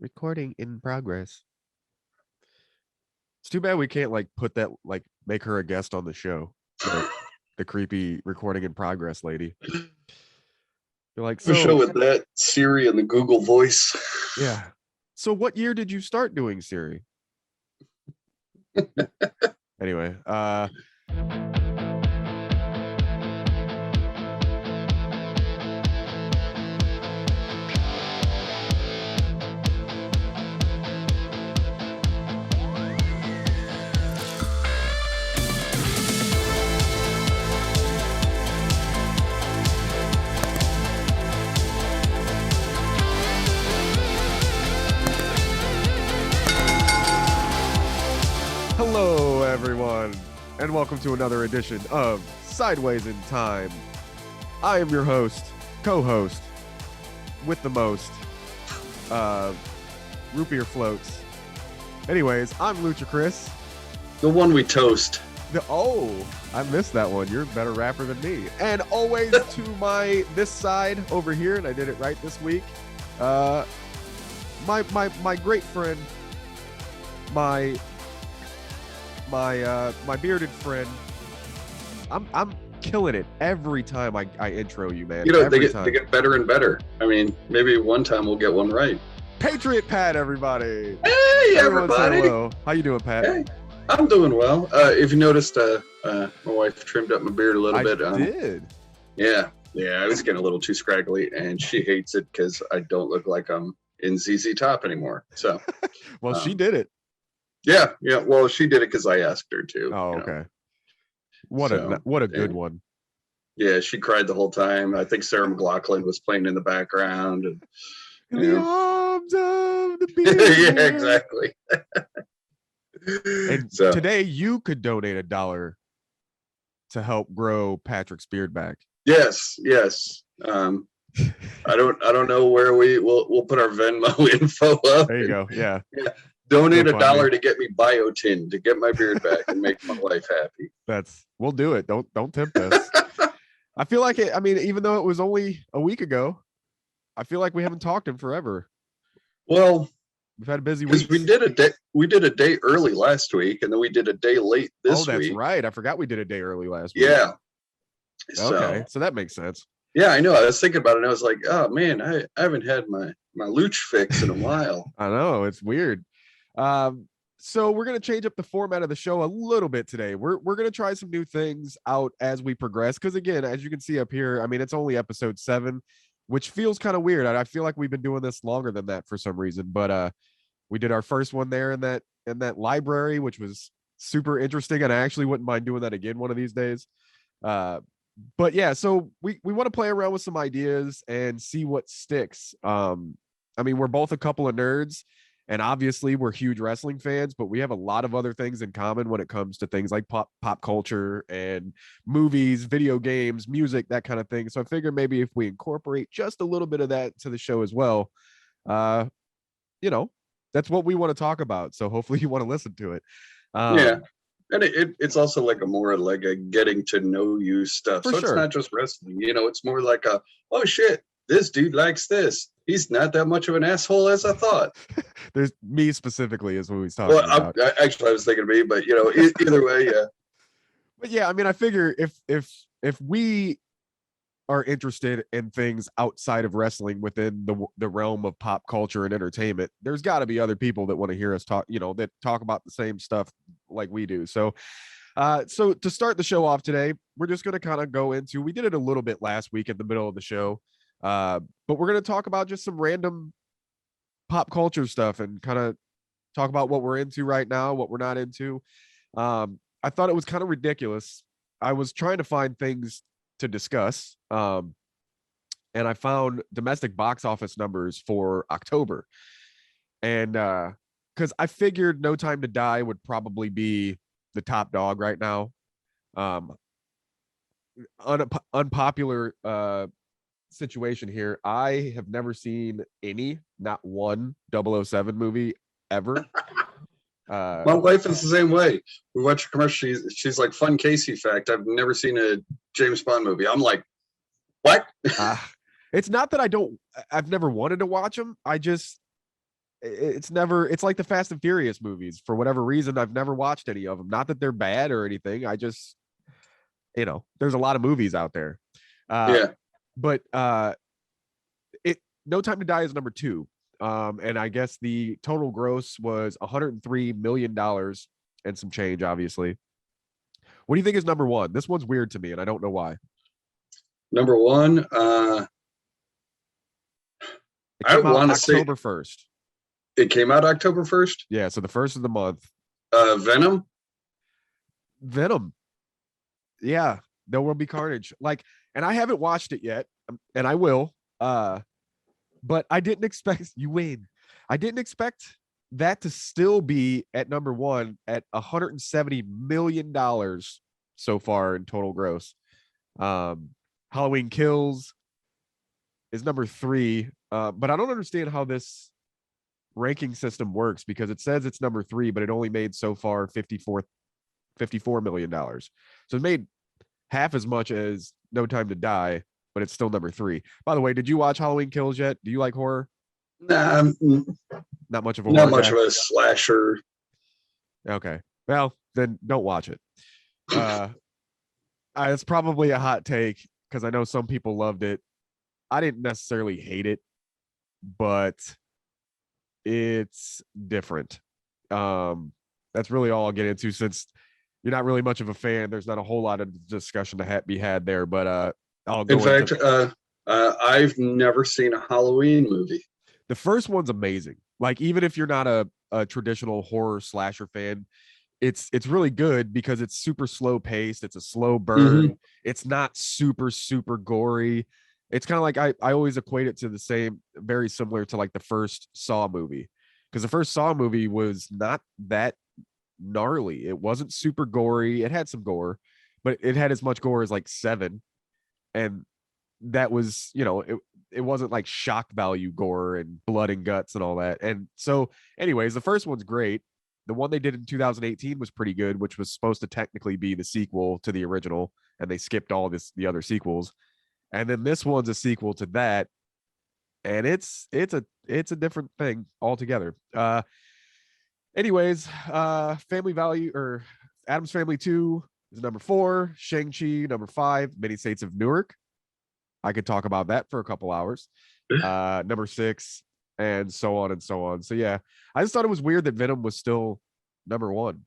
Recording in progress. It's too bad we can't put that make her a guest on the show. The creepy recording in progress lady. You're like, A show so with that Siri and the Google Voice. yeah. So what year did you start doing Siri? Anyway, hello everyone, and welcome to another edition of Sideways in Time. I am your host, co-host, with the most, root beer floats. Anyways, I'm Lucha Chris. The one we toast. I missed that one. You're a better rapper than me. And always to this side over here, and I did it right this week. My great friend, my bearded friend. I'm killing it every time I intro you, man. You know, every they get better and better. I mean, maybe one time we'll get one right. Patriot Pat, everybody. Hey, everybody. Hello. How you doing, Pat? Hey, I'm doing well. If you noticed, my wife trimmed up my beard a little bit. I did. Yeah, I was getting a little too scraggly, and she hates it because I don't look like I'm in ZZ Top anymore. So, well, she did it. Yeah. Well, she did it because I asked her to. Oh, okay. What a good one. Yeah, she cried the whole time. I think Sarah McLachlan was playing in the background. And, in the arms of the beard. Yeah, exactly. And so, today you could donate $1 to help grow Patrick's beard back. Yes. I don't know where we'll put our Venmo info up. There you go. Yeah. Donate $1 to get me biotin to get my beard back and make my wife happy. We'll do it. Don't tempt us. I feel like it. I mean, even though it was only a week ago, I feel like we haven't talked in forever. Well, we've had a busy week. We did a day early last week, and then we did a day late this week. Oh, that's right. I forgot we did a day early last week. Yeah. Okay, so that makes sense. Yeah, I know. I was thinking about it, and I was like, oh man, I haven't had my Luch fix in a while. I know, it's weird. So we're gonna change up the format of the show a little bit today. We're gonna try some new things out as we progress. Because again, as you can see up here, I mean, it's only episode 7, which feels kind of weird. I feel like we've been doing this longer than that for some reason. But we did our first one there in that library, which was super interesting, and I actually wouldn't mind doing that again one of these days. But yeah, so we want to play around with some ideas and see what sticks. I mean, we're both a couple of nerds, and obviously we're huge wrestling fans, but we have a lot of other things in common when it comes to things like pop culture and movies, video games, music, that kind of thing. So I figured maybe if we incorporate just a little bit of that to the show as well, that's what we want to talk about. So hopefully you want to listen to it. Yeah. And it's also like a getting to know you stuff. So it's not just wrestling, it's more like oh shit, this dude likes this. He's not that much of an asshole as I thought. There's me specifically is what he's talking about. I was thinking of me, but either way, yeah. But yeah, I mean, I figure if we are interested in things outside of wrestling within the realm of pop culture and entertainment, there's got to be other people that want to hear us talk, that talk about the same stuff like we do. So to start the show off today, we're just going to kind of go into, we did it a little bit last week in the middle of the show, but we're going to talk about just some random pop culture stuff and kind of talk about what we're into right now, what we're not into. I thought it was kind of ridiculous. I was trying to find things to discuss, and I found domestic box office numbers for October, and because I figured No Time to Die would probably be the top dog right now. Unpopular situation here. I have never seen not one 007 movie ever. My wife is the same way. We watch a commercial. She's like, fun Casey fact, I've never seen a James Bond movie. I'm like, what? It's not that I've never wanted to watch them. it's like the Fast and Furious movies. For whatever reason, I've never watched any of them. Not that they're bad or anything. I just, there's a lot of movies out there. Yeah. But No Time to Die is number 2. And I guess the total gross was $103 million and some change, obviously. What do you think is number 1? This one's weird to me, and I don't know why. Number 1, I want to say October 1st. It came out October 1st? Yeah, so the first of the month. Venom? Yeah, There Will Be Carnage. And I haven't watched it yet, and I will. But I didn't expect you win. I didn't expect that to still be at number 1 at $170 million so far in total gross. Halloween Kills is number 3. But I don't understand how this ranking system works, because it says it's number 3, but it only made so far $54 million. So it made half as much as No Time to Die, but it's still number 3. By the way, did you watch Halloween Kills yet? Do you like horror? Nah, not much of a not much of a slasher. Okay, well then don't watch it. It's probably a hot take because I know some people loved it. I didn't necessarily hate it, but it's different. That's really all I'll get into, since you're not really much of a fan. There's not a whole lot of discussion to be had there, but I'll go. In fact, I've never seen a Halloween movie. The first one's amazing. Like, even if you're not a traditional horror slasher fan, it's really good because it's super slow paced. It's a slow burn. Mm-hmm. It's not super gory. It's kind of like I always equate it to the same, very similar to like the first Saw movie, because the first Saw movie was not that gnarly. It wasn't super gory. It had some gore, but it had as much gore as like 7, and that was, it wasn't like shock value gore and blood and guts and all that. And so anyways, the first one's great. The one they did in 2018 was pretty good, which was supposed to technically be the sequel to the original, and they skipped all the other sequels. And then this one's a sequel to that, and it's a different thing altogether. Anyways, Family Value, or Addams Family 2 is number 4, Shang-Chi number 5, Many States of Newark. I could talk about that for a couple hours. Number 6, and so on and so on. So yeah, I just thought it was weird that Venom was still number 1.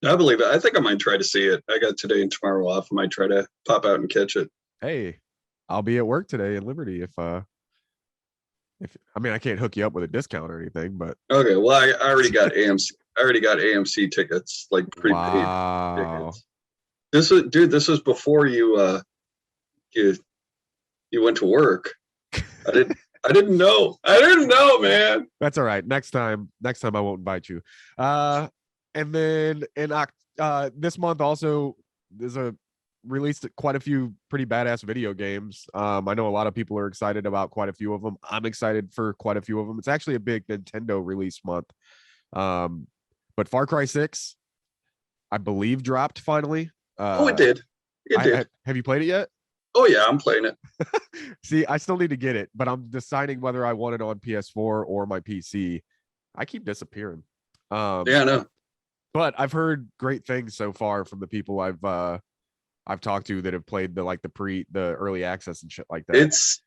I believe it. I think I might try to see it. I got today and tomorrow off. I might try to pop out and catch it. Hey, I'll be at work today in Liberty if I can't hook you up with a discount or anything, but okay. Well, I already got AMC. I already got AMC tickets, like prepaid tickets. This was before you went to work. I didn't know. I didn't know, man. That's all right. Next time I won't invite you. And then in this month also there's released quite a few pretty badass video games. I know a lot of people are excited about quite a few of them. I'm excited for quite a few of them. It's actually a big Nintendo release month. But Far Cry 6, I believe, dropped finally. It did. Have you played it yet? Oh yeah, I'm playing it. See, I still need to get it, but I'm deciding whether I want it on PS4 or my PC. I keep disappearing. Yeah, I know. But I've heard great things so far from the people I've talked to that have played the early access and shit like that.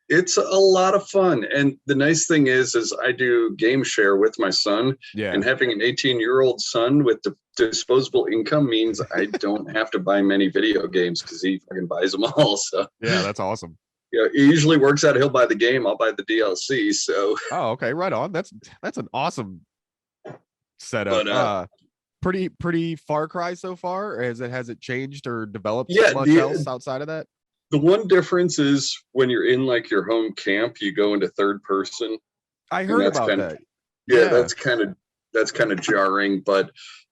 It's a lot of fun. And the nice thing is I do game share with my son. Yeah. And having an 18-year-old son with the disposable income means I don't have to buy many video games because he fucking buys them all. So yeah, that's awesome. Yeah, it usually works out. He'll buy the game, I'll buy the DLC. So okay, right on. That's an awesome setup. But, pretty Far Cry so far? Has it changed or developed much else outside of that? The one difference is when you're in like your home camp, you go into third person. I heard about that. Yeah, that's kind of jarring, but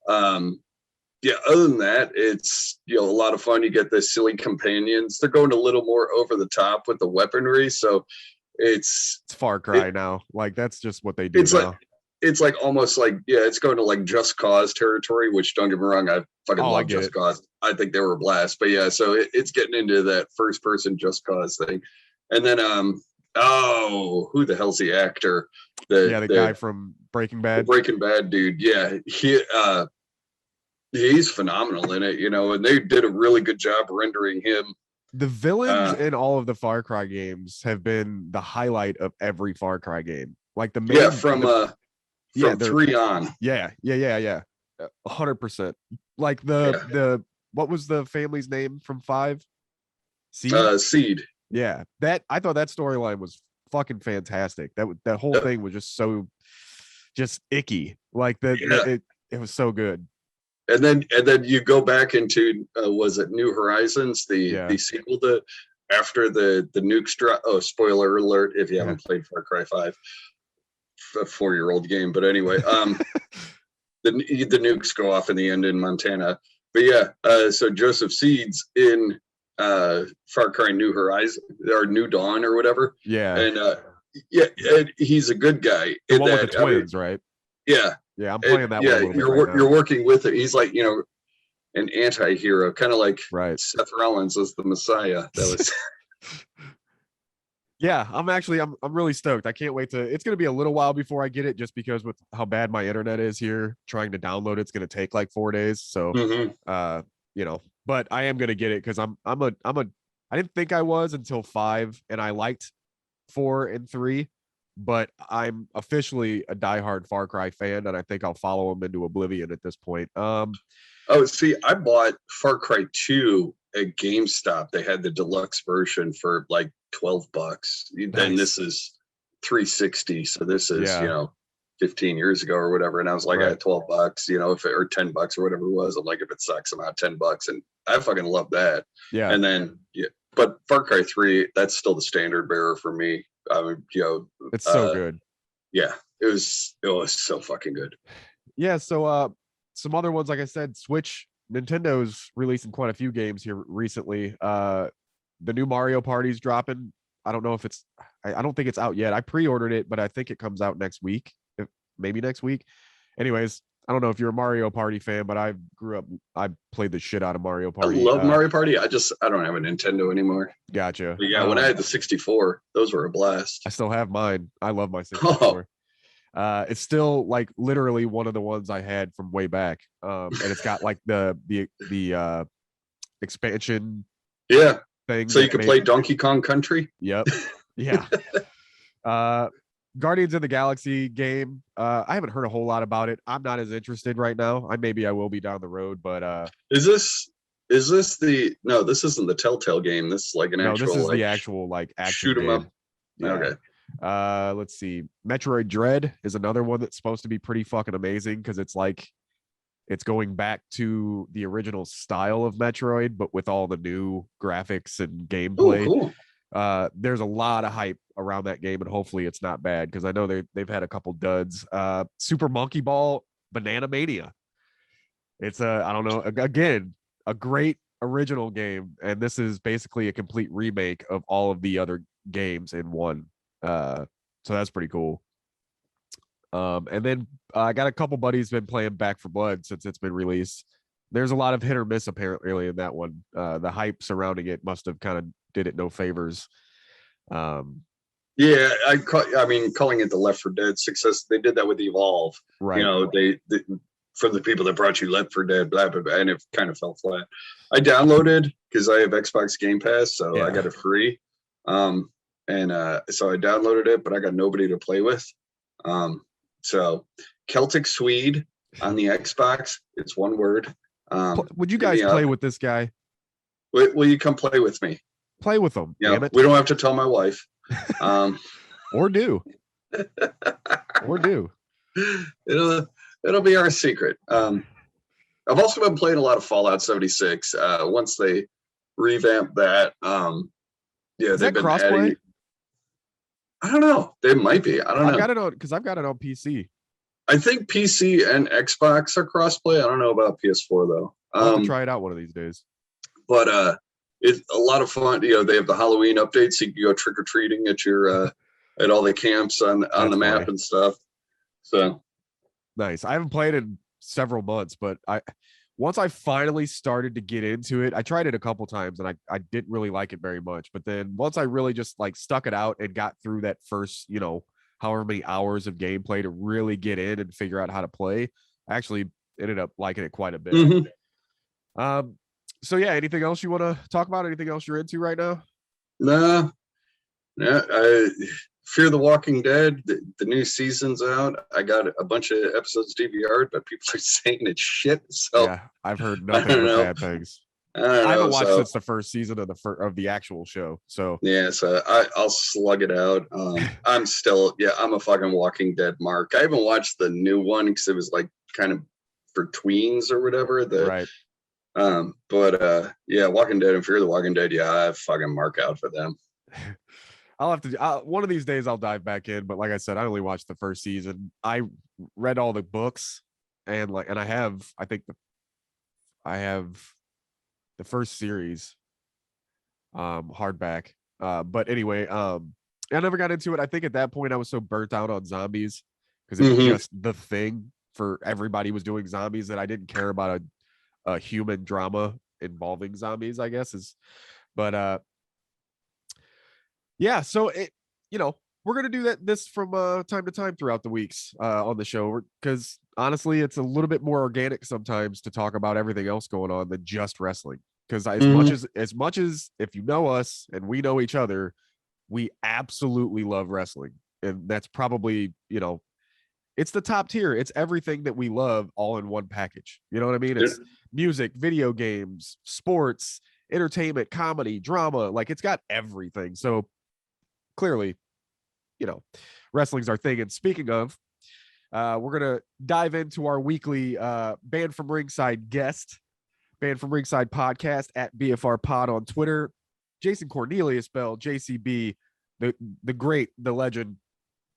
other than that, it's a lot of fun. You get the silly companions. They're going a little more over the top with the weaponry, so it's Far Cry now. Like, that's just what they do now. It's like almost like, it's going to like Just Cause territory, which, don't get me wrong, I fucking love Just Cause. I think they were a blast. But yeah, so it's getting into that first person Just Cause thing. And then Oh, who the hell's the actor? The guy from Breaking Bad. The Breaking Bad dude. Yeah, he's phenomenal in it, and they did a really good job rendering him. The villains in all of the Far Cry games have been the highlight of every Far Cry game. Like the main, from 3 on. Yeah. 100%. Like the what was the family's name from 5? Seed. Yeah, that I thought that storyline was fucking fantastic. That whole thing was just so icky. Like it was so good. And then you go back into was it New Horizons, the sequel to after the nukes drop. Oh, spoiler alert if you haven't played Far Cry 5, a 4-year-old game. But anyway, the nukes go off in the end in Montana. But so Joseph Seed's in Far Cry New Horizon or New Dawn or whatever. Yeah. And he's a good guy. The one with the twins, right? Yeah. Yeah, I'm playing that one. Yeah, you're working with it. He's like, an anti-hero, kind of like Seth Rollins as the Messiah. That was Yeah, I'm really stoked. I can't wait it's going to be a little while before I get it, just because with how bad my internet is here, trying to download it's going to take like 4 days. So, but I am going to get it because I didn't think I was until 5, and I liked 4 and 3, but I'm officially a diehard Far Cry fan, and I think I'll follow them into oblivion at this point. See, I bought Far Cry 2 at GameStop. They had the deluxe version for like $12. Nice. Then this is 360, so this is 15 years ago or whatever. And I was like, I had $12, if it or $10 or whatever it was. I'm like, if it sucks, I'm out $10, and I fucking love that. Yeah. And then but Far Cry 3, that's still the standard bearer for me. It's so good. Yeah, it was so fucking good. Yeah. So some other ones, like I said, Nintendo's releasing quite a few games here recently. The new Mario Party's dropping. I don't know if I don't think it's out yet. I pre-ordered it, but I think it comes out next week, maybe next week. Anyways, I don't know if you're a Mario Party fan, but I played the shit out of Mario Party. I love Mario Party. I don't have a Nintendo anymore. Gotcha. But yeah, when I had the 64, those were a blast. I still have mine. I love my 64. It's still like literally one of the ones I had from way back. And it's got like the expansion. Yeah. Thing. So you can play Donkey Kong Country. Yep. Yeah. Guardians of the Galaxy game. I haven't heard a whole lot about it. I'm not as interested right now. Maybe I will be down the road, but is this no, this isn't the Telltale game. This is like an actual. No, this is the actual like action shoot 'em up. Yeah. Okay. Let's see. Metroid Dread is another one that's supposed to be pretty fucking amazing because it's like it's going back to the original style of Metroid, but with all the new graphics and gameplay. Ooh, cool. There's a lot of hype around that game, and hopefully it's not bad because I know they've had a couple duds. Super Monkey Ball Banana Mania. It's I don't know, again, a great original game, and this is basically a complete remake of all of the other games in one. So that's pretty cool. And then I got a couple buddies been playing Back 4 Blood since it's been released. There's a lot of hit or miss apparently in that one. The hype surrounding it must have kind of did it no favors. Yeah, calling it the Left 4 Dead success. They did that with Evolve. Right. They from the people that brought you Left 4 Dead, blah blah blah, and it kind of fell flat. I downloaded because I have Xbox Game Pass, so I got it free. So I downloaded it, but I got nobody to play with. So Celtic Swede on the Xbox, it's one word. Would you guys play with this guy? Will you come play with me? Play with him. Yeah, we don't have to tell my wife. Or do. It'll be our secret. I've also been playing a lot of Fallout 76. Once they revamp that, is that crossplay? I don't know. They might be. I don't know. I've got it on PC. I think PC and Xbox are crossplay. I don't know about PS4 though. I'll try it out one of these days. But it's a lot of fun. They have the Halloween updates. So you can go trick or treating at your at all the camps on the map and stuff. So nice. I haven't played in several months, but once I finally started to get into it, I tried it a couple times and I didn't really like it very much. But then once I really just like stuck it out and got through that first, however many hours of gameplay to really get in and figure out how to play, I actually ended up liking it quite a bit. Mm-hmm. So yeah, anything else you want to talk about? Anything else you're into right now? No. I Fear the Walking Dead, the new season's out. I got a bunch of episodes DVR'd, but people are saying it's shit. So yeah, I've heard nothing but bad things. I haven't watched since the first season of the actual show. So yeah, so I'll slug it out. I'm a fucking Walking Dead mark. I haven't watched the new one because it was like kind of for tweens or whatever. Right. Yeah, Walking Dead and Fear the Walking Dead. Yeah, I fucking mark out for them. I'll have to one of these days I'll dive back in, but like I said, I only watched the first season. I read all the books and I have the first series hardback. But anyway, I never got into it. I think at that point I was so burnt out on zombies because it was just the thing for everybody was doing zombies that I didn't care about a human drama involving zombies, I guess yeah, so we're gonna do this from time to time throughout the weeks on the show because honestly, it's a little bit more organic sometimes to talk about everything else going on than just wrestling. Because as much as if you know us and we know each other, we absolutely love wrestling, and that's probably it's the top tier. It's everything that we love all in one package. You know what I mean? It's music, video games, sports, entertainment, comedy, drama. Like it's got everything. So clearly, wrestling's our thing. And speaking of, we're going to dive into our weekly Band from Ringside guest, Band from Ringside podcast at BFR Pod on Twitter. Jason Cornelius Bell, JCB, the great, the legend.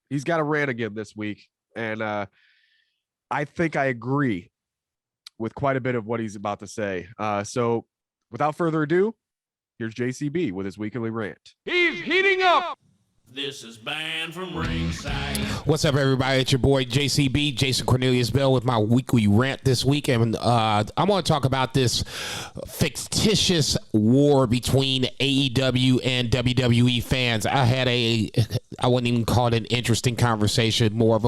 He's got a rant again this week. And I think I agree with quite a bit of what he's about to say. So without further ado, here's JCB with his weekly rant. He's heating up. This is Band from Ringside. What's up, everybody? It's your boy JCB, Jason Cornelius Bell, with my weekly rant this week. And I'm going to talk about this fictitious war between AEW and WWE fans. I wouldn't even call it an interesting conversation, more of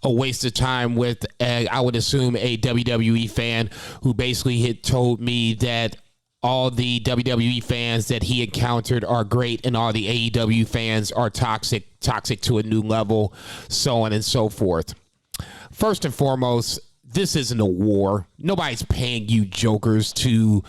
a waste of time with, I would assume, a WWE fan who basically had told me that all the WWE fans that he encountered are great and all the AEW fans are toxic to a new level, so on and so forth. First and foremost, this isn't a war. Nobody's paying you jokers to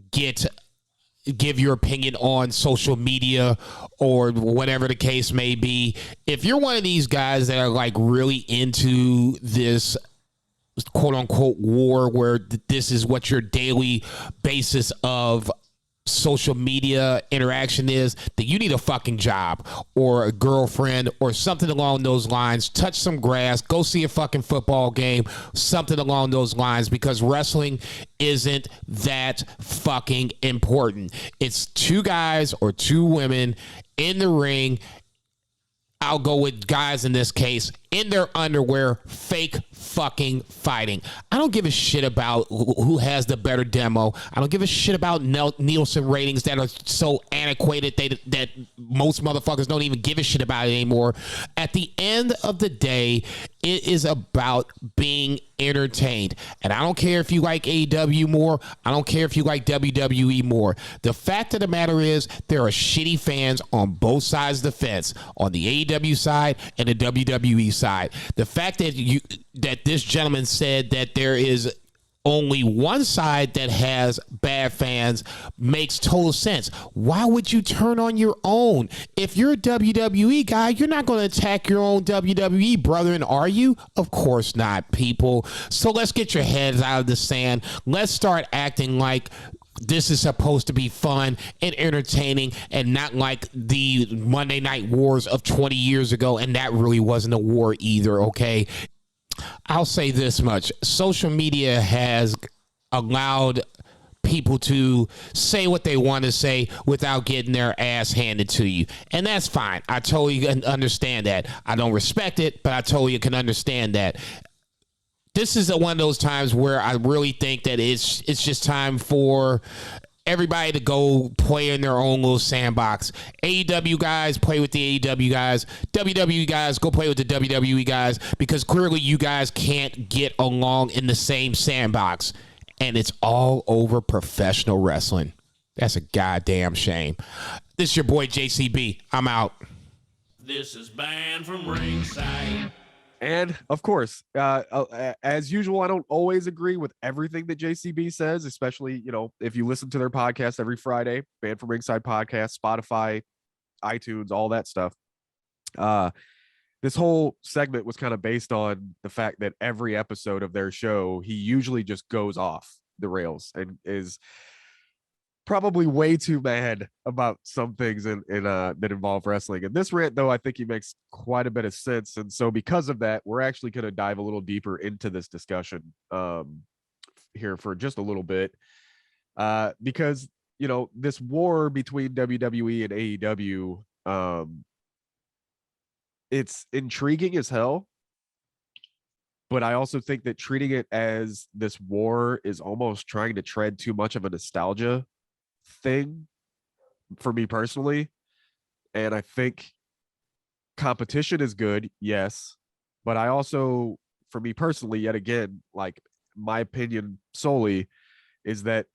give your opinion on social media or whatever the case may be. If you're one of these guys that are like really into this quote unquote war where this is what your daily basis of social media interaction is, then you need a fucking job or a girlfriend or something along those lines. Touch some grass, go see a fucking football game, something along those lines, because wrestling isn't that fucking important. It's two guys or two women in the ring. I'll go with guys in this case, in their underwear, fake fucking fighting. I don't give a shit about who has the better demo. I don't give a shit about Nielsen ratings that are so antiquated that most motherfuckers don't even give a shit about it anymore. At the end of the day, it is about being entertained. And I don't care if you like AEW more. I don't care if you like WWE more. The fact of the matter is there are shitty fans on both sides of the fence, on the AEW side and the WWE side. The fact that this gentleman said that there is only one side that has bad fans makes total sense. Why would you turn on your own? If you're a WWE guy, you're not going to attack your own WWE brethren, are you? Of course not, people. So let's get your heads out of the sand. Let's start acting like this is supposed to be fun and entertaining and not like the Monday Night Wars of 20 years ago. And that really wasn't a war either, okay? I'll say this much. Social media has allowed people to say what they want to say without getting their ass handed to you. And that's fine. I totally understand that. I don't respect it, but I totally can understand that. this is one of those times where I really think that it's just time for everybody to go play in their own little sandbox. AEW guys, play with the AEW guys. WWE guys, go play with the WWE guys, because clearly you guys can't get along in the same sandbox. And it's all over professional wrestling. That's a goddamn shame. This is your boy JCB. I'm out. This is Banned from Ringside. And of course, as usual, I don't always agree with everything that JCB says, especially, if you listen to their podcast every Friday, Banned from Ringside podcast, Spotify, iTunes, all that stuff. This whole segment was kind of based on the fact that every episode of their show, he usually just goes off the rails and is probably way too mad about some things that involve wrestling. And this rant, though, I think he makes quite a bit of sense. And so because of that, we're actually going to dive a little deeper into this discussion here for just a little bit. Because, this war between WWE and AEW, it's intriguing as hell. But I also think that treating it as this war is almost trying to tread too much of a nostalgia thing for me personally. And I think competition is good, yes, but I also, for me personally, yet again, like, my opinion solely is that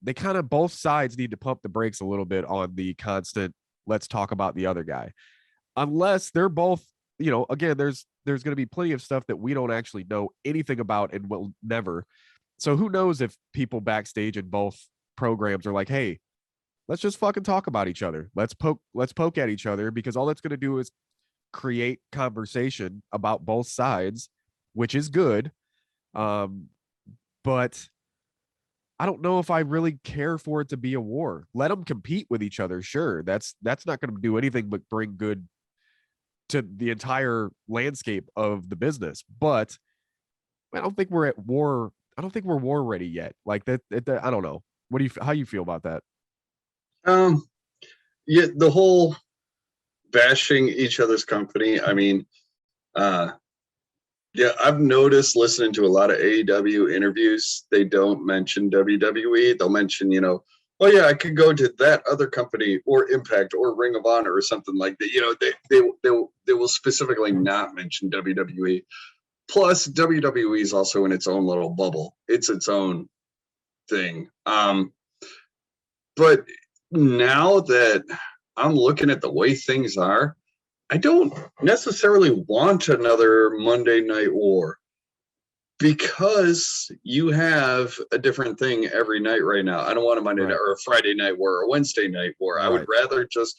they kind of, both sides need to pump the brakes a little bit on the constant let's talk about the other guy, unless they're both, again, there's going to be plenty of stuff that we don't actually know anything about and will never. So who knows if people backstage in both programs are like, hey, let's just fucking talk about each other. Let's poke at each other, because all that's going to do is create conversation about both sides, which is good. But I don't know if I really care for it to be a war. Let them compete with each other. Sure. That's not going to do anything but bring good to the entire landscape of the business. But I don't think we're at war. I don't think we're war ready yet. Like that. I don't know. How you feel about that? Yeah, the whole bashing each other's company. I mean, yeah, I've noticed listening to a lot of AEW interviews, they don't mention WWE. They'll mention, oh yeah, I could go to that other company or Impact or Ring of Honor or something like that. They will specifically not mention WWE. Plus, WWE is also in its own little bubble. It's its own thing. But now that I'm looking at the way things are, I don't necessarily want another Monday Night War, because you have a different thing every night right now. I don't want a Monday night or a Friday Night War or a Wednesday Night War. Right. I would rather just,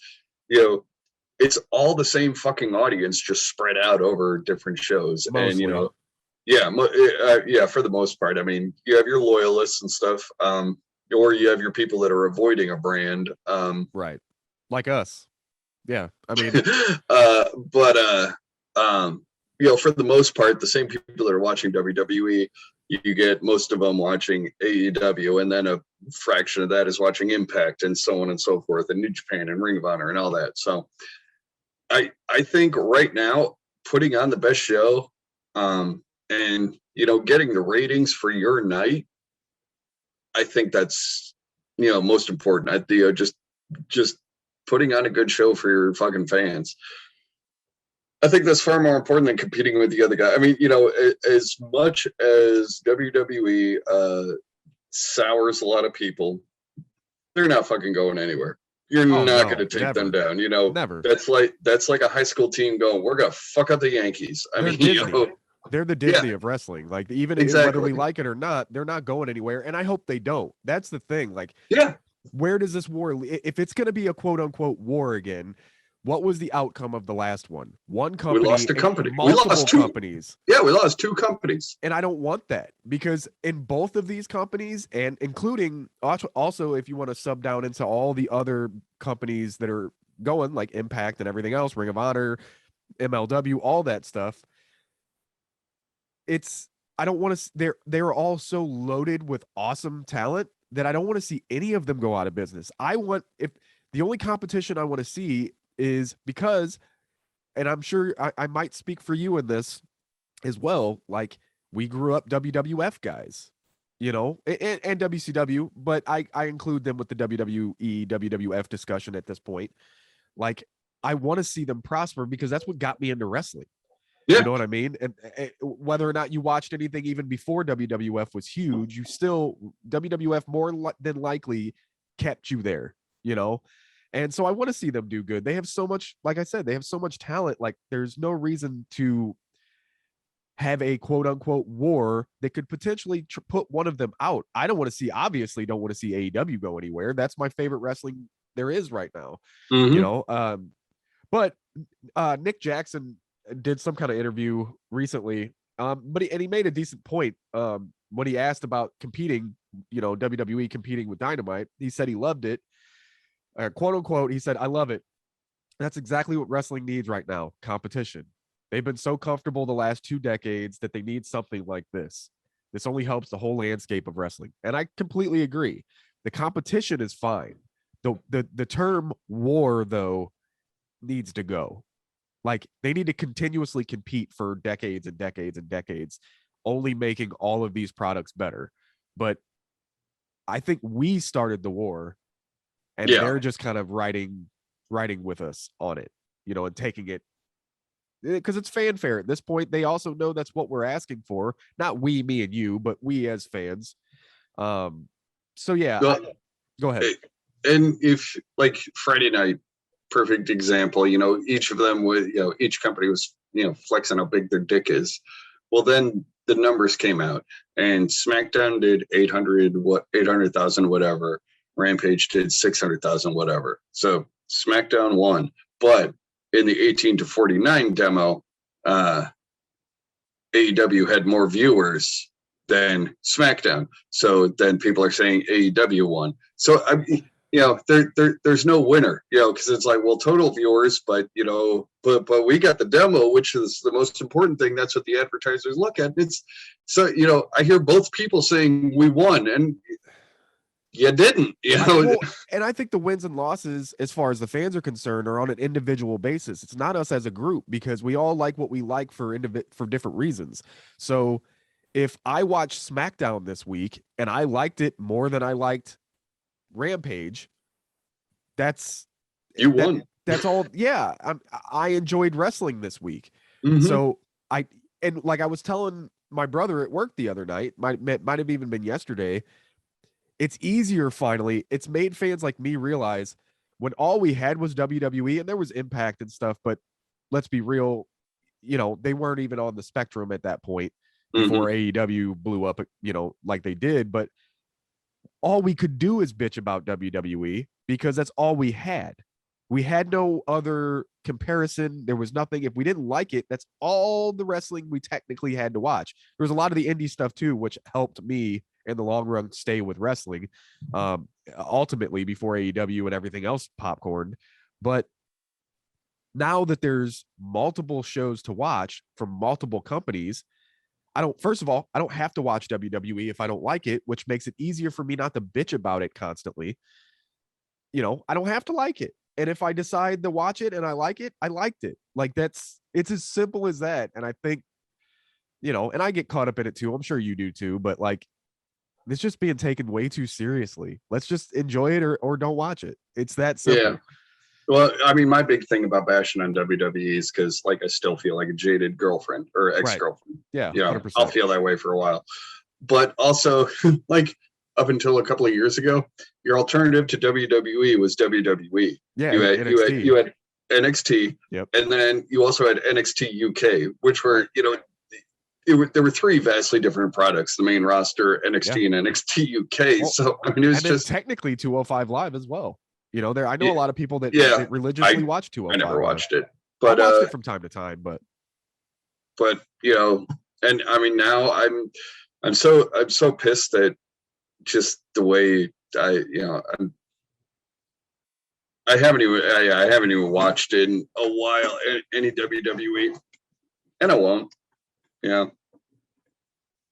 it's all the same fucking audience just spread out over different shows. Mostly. And, yeah, for the most part. I mean, you have your loyalists and stuff, or you have your people that are avoiding a brand. Right. Like us. Yeah. I mean, for the most part, the same people that are watching WWE, you get most of them watching AEW, and then a fraction of that is watching Impact, and so on and so forth, and New Japan and Ring of Honor and all that. So I think right now, putting on the best show, and getting the ratings for your night, I think that's most important. Just putting on a good show for your fucking fans. I think that's far more important than competing with the other guy. I mean, as much as WWE sours a lot of people, they're not fucking going anywhere. You're not going to take them down. Never. That's like a high school team going, we're going to fuck up the Yankees. They're the Disney of wrestling. Like, even whether we like it or not, they're not going anywhere. And I hope they don't. That's the thing. Like, where does this war, if it's going to be a quote unquote war again, what was the outcome of the last one? One company. We lost a company. We lost two companies. Yeah, we lost two companies. And I don't want that, because in both of these companies, and including also, if you want to sub down into all the other companies that are going, like Impact and everything else, Ring of Honor, MLW, all that stuff. I don't want to, they're all so loaded with awesome talent that I don't want to see any of them go out of business. If the only competition I want to see is, because, and I'm sure I might speak for you in this as well, like, we grew up WWF guys, you know, and WCW, but I include them with the WWE, WWF discussion at this point. Like, I want to see them prosper because that's what got me into wrestling. Yeah. You know what I mean? And whether or not you watched anything even before WWF was huge, you still, WWF more than likely kept you there, you know? And so I want to see them do good. They have so much, like I said, they have so much talent. Like, there's no reason to have a quote unquote war that could potentially put one of them out. I obviously don't want to see AEW go anywhere. That's my favorite wrestling there is right now, you know? But Nick Jackson did some kind of interview recently, but he made a decent point when he asked about competing, you know, WWE competing with Dynamite. He said he loved it, quote unquote. He said, "I love it. That's exactly what wrestling needs right now, competition. They've been so comfortable the last 2 decades that they need something like this. This only helps the whole landscape of wrestling." And I completely agree. The competition is fine. The term war, though, needs to go. Like, they need to continuously compete for decades and decades and decades, only making all of these products better. But I think we started the war, and they're just kind of riding with us on it, you know, and taking it because it's fanfare at this point. They also know that's what we're asking for. Not we, me, and you, but we as fans. So yeah, go ahead. And if, like, Friday night, perfect example, you know, each of them with, you know, each company was, you know, flexing how big their dick is. Well, then the numbers came out, and SmackDown did 800,000 whatever. Rampage did 600,000 whatever. So SmackDown won, but in the 18 to 49 demo, AEW had more viewers than SmackDown. So then people are saying AEW won. So I mean, you know, there's no winner, you know, because it's like, well, total viewers, but, you know, but we got the demo, which is the most important thing. That's what the advertisers look at. It's so, you know, I hear both people saying we won, and you didn't, you know. And I think the wins and losses, as far as the fans are concerned, are on an individual basis. It's not us as a group, because we all like what we like for different reasons. So if I watched SmackDown this week and I liked it more than I liked Rampage, you won. That's all. Yeah, I enjoyed wrestling this week. So I was telling my brother at work the other night, might have even been yesterday. It's easier finally. It's made fans like me realize, when all we had was WWE, and there was Impact and stuff, but let's be real, you know, they weren't even on the spectrum at that point before AEW blew up, you know, like they did. But all we could do is bitch about WWE because that's all we had. We had no other comparison. There was nothing. If we didn't like it, that's all the wrestling we technically had to watch. There was a lot of the indie stuff too, which helped me in the long run stay with wrestling, ultimately, before AEW and everything else popcorned. But now that there's multiple shows to watch from multiple companies, first of all, I don't have to watch WWE if I don't like it, which makes it easier for me not to bitch about it constantly. You know, I don't have to like it. And if I decide to watch it and I like it, I liked it. Like, it's as simple as that. And I think, you know, and I get caught up in it too. I'm sure you do too, but like, it's just being taken way too seriously. Let's just enjoy it or don't watch it. It's that simple. Yeah. Well, I mean, my big thing about bashing on WWE is because, like, I still feel like a jaded girlfriend or ex-girlfriend. Right. Yeah, you know, 100%. I'll feel that way for a while. But also, like, up until a couple of years ago, your alternative to WWE was WWE. Yeah, you had NXT, yep. And then you also had NXT UK, which were, you know, there were 3 vastly different products: the main roster, NXT, and NXT UK. Well, so I mean, it was just technically 205 Live as well. You know, I know a lot of people that religiously watch 205. I never watched it, but I watched it from time to time. But you know, and I mean, now I'm so pissed that just the way I haven't even watched it in a while, any WWE, and I won't. Yeah,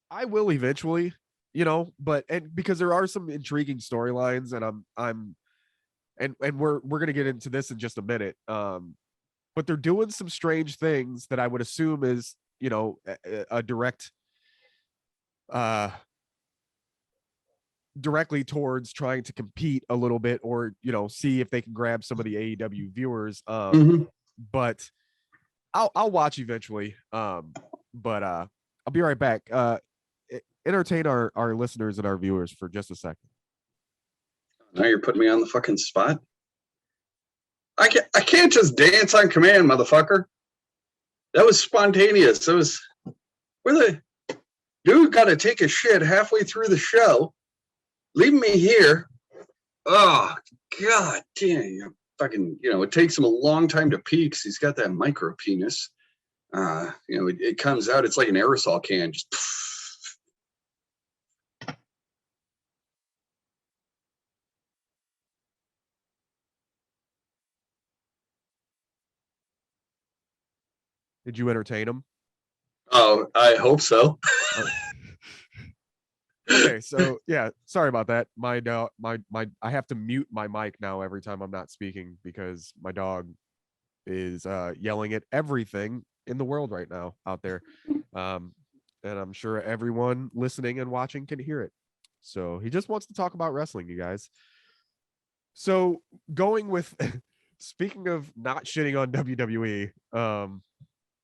I will eventually, you know, but because there are some intriguing storylines, and we're gonna get into this in just a minute. But they're doing some strange things that I would assume is, you know, a direct directly towards trying to compete a little bit, or see if they can grab some of the AEW viewers. But I'll watch eventually. But I'll be right back. Entertain our listeners and our viewers for just a second. Now you're putting me on the fucking spot. I can't just dance on command, motherfucker. That was spontaneous. It was where the dude got to take a shit halfway through the show, leaving me here. Oh god damn! Fucking, it takes him a long time to pee because he's got that micro penis. It comes out. It's like an aerosol can. Just. Did you entertain him? Oh, I hope so. Okay, so yeah, sorry about that. My I have to mute my mic now every time I'm not speaking because my dog is yelling at everything in the world right now out there. And I'm sure everyone listening and watching can hear it. So he just wants to talk about wrestling, you guys. So going with speaking of not shitting on WWE,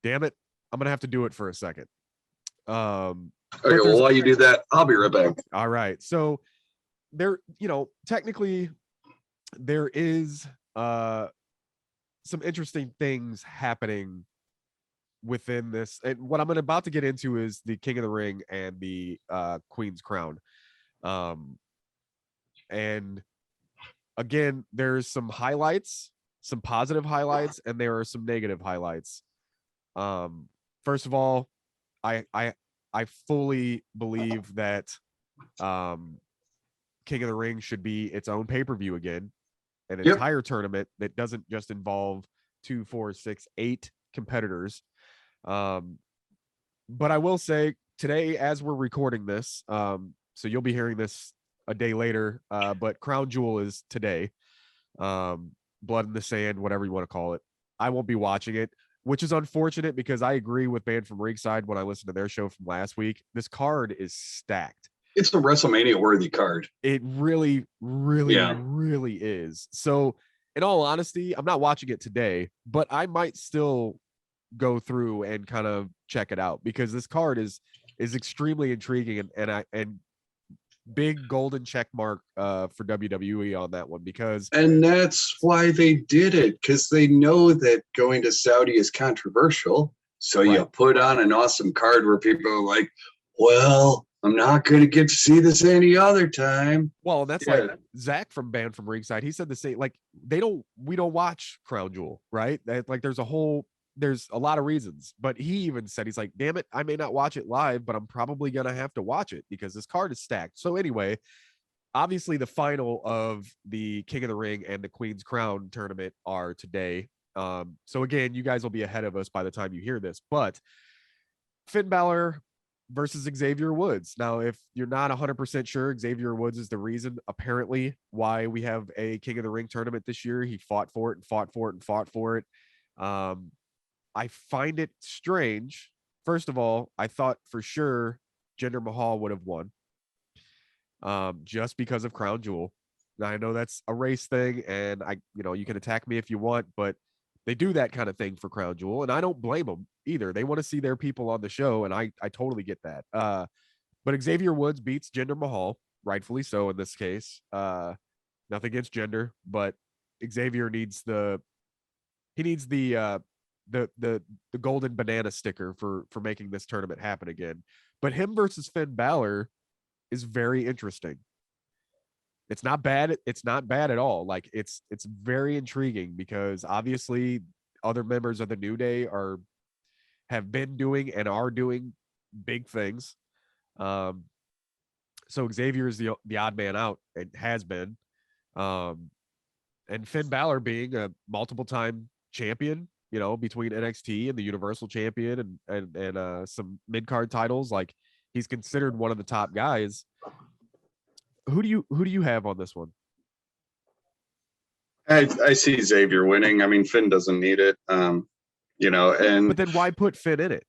damn it, I'm gonna have to do it for a second. Okay, well, while you do that, I'll be right back. All right. So there, technically there is some interesting things happening within this. And what I'm about to get into is the King of the Ring and the Queen's Crown. And again, there's some highlights, some positive highlights, and there are some negative highlights. First of all, I fully believe that King of the Ring should be its own pay-per-view again, an entire tournament that doesn't just involve 2, 4, 6, 8 competitors. But I will say today, as we're recording this, so you'll be hearing this a day later, but Crown Jewel is today. Blood in the Sand, whatever you want to call it. I won't be watching it, which is unfortunate because I agree with Band from Ringside when I listened to their show from last week. This card is stacked. It's a WrestleMania worthy card. It really, really, really is. So in all honesty, I'm not watching it today, but I might still go through and kind of check it out because this card is extremely intriguing and big golden check mark for WWE on that one and that's why they did it, because they know that going to Saudi is controversial. So you put on an awesome card where people are like, well, I'm not going to get to see this any other time. Well, that's like Zach from Band from Ringside. He said the same. Like we don't watch Crown Jewel, right? Like there's a lot of reasons, but he even said, he's like, damn it, I may not watch it live, but I'm probably going to have to watch it because this card is stacked. So anyway, obviously the final of the King of the Ring and the Queen's Crown tournament are today. So again, you guys will be ahead of us by the time you hear this, but Finn Balor versus Xavier Woods. Now, if you're not 100% sure, Xavier Woods is the reason apparently why we have a King of the Ring tournament this year. He fought for it and fought for it and fought for it. I find it strange. First of all, I thought for sure Jinder Mahal would have won just because of Crown Jewel. Now, I know that's a race thing, and you can attack me if you want, but they do that kind of thing for Crown Jewel, and I don't blame them either. They want to see their people on the show, and I totally get that. But Xavier Woods beats Jinder Mahal, rightfully so in this case. Nothing against Jinder, but Xavier needs the golden banana sticker for making this tournament happen again. But him versus Finn Balor is very interesting. It's not bad. It's not bad at all. Like it's very intriguing because obviously other members of the New Day have been doing and are doing big things. So Xavier is the odd man out and has been. And Finn Balor being a multiple time champion, between NXT and the Universal Champion and some mid-card titles, like he's considered one of the top guys. Who do you have on this one? I see Xavier winning. I mean, Finn doesn't need it, and but then why put Finn in it?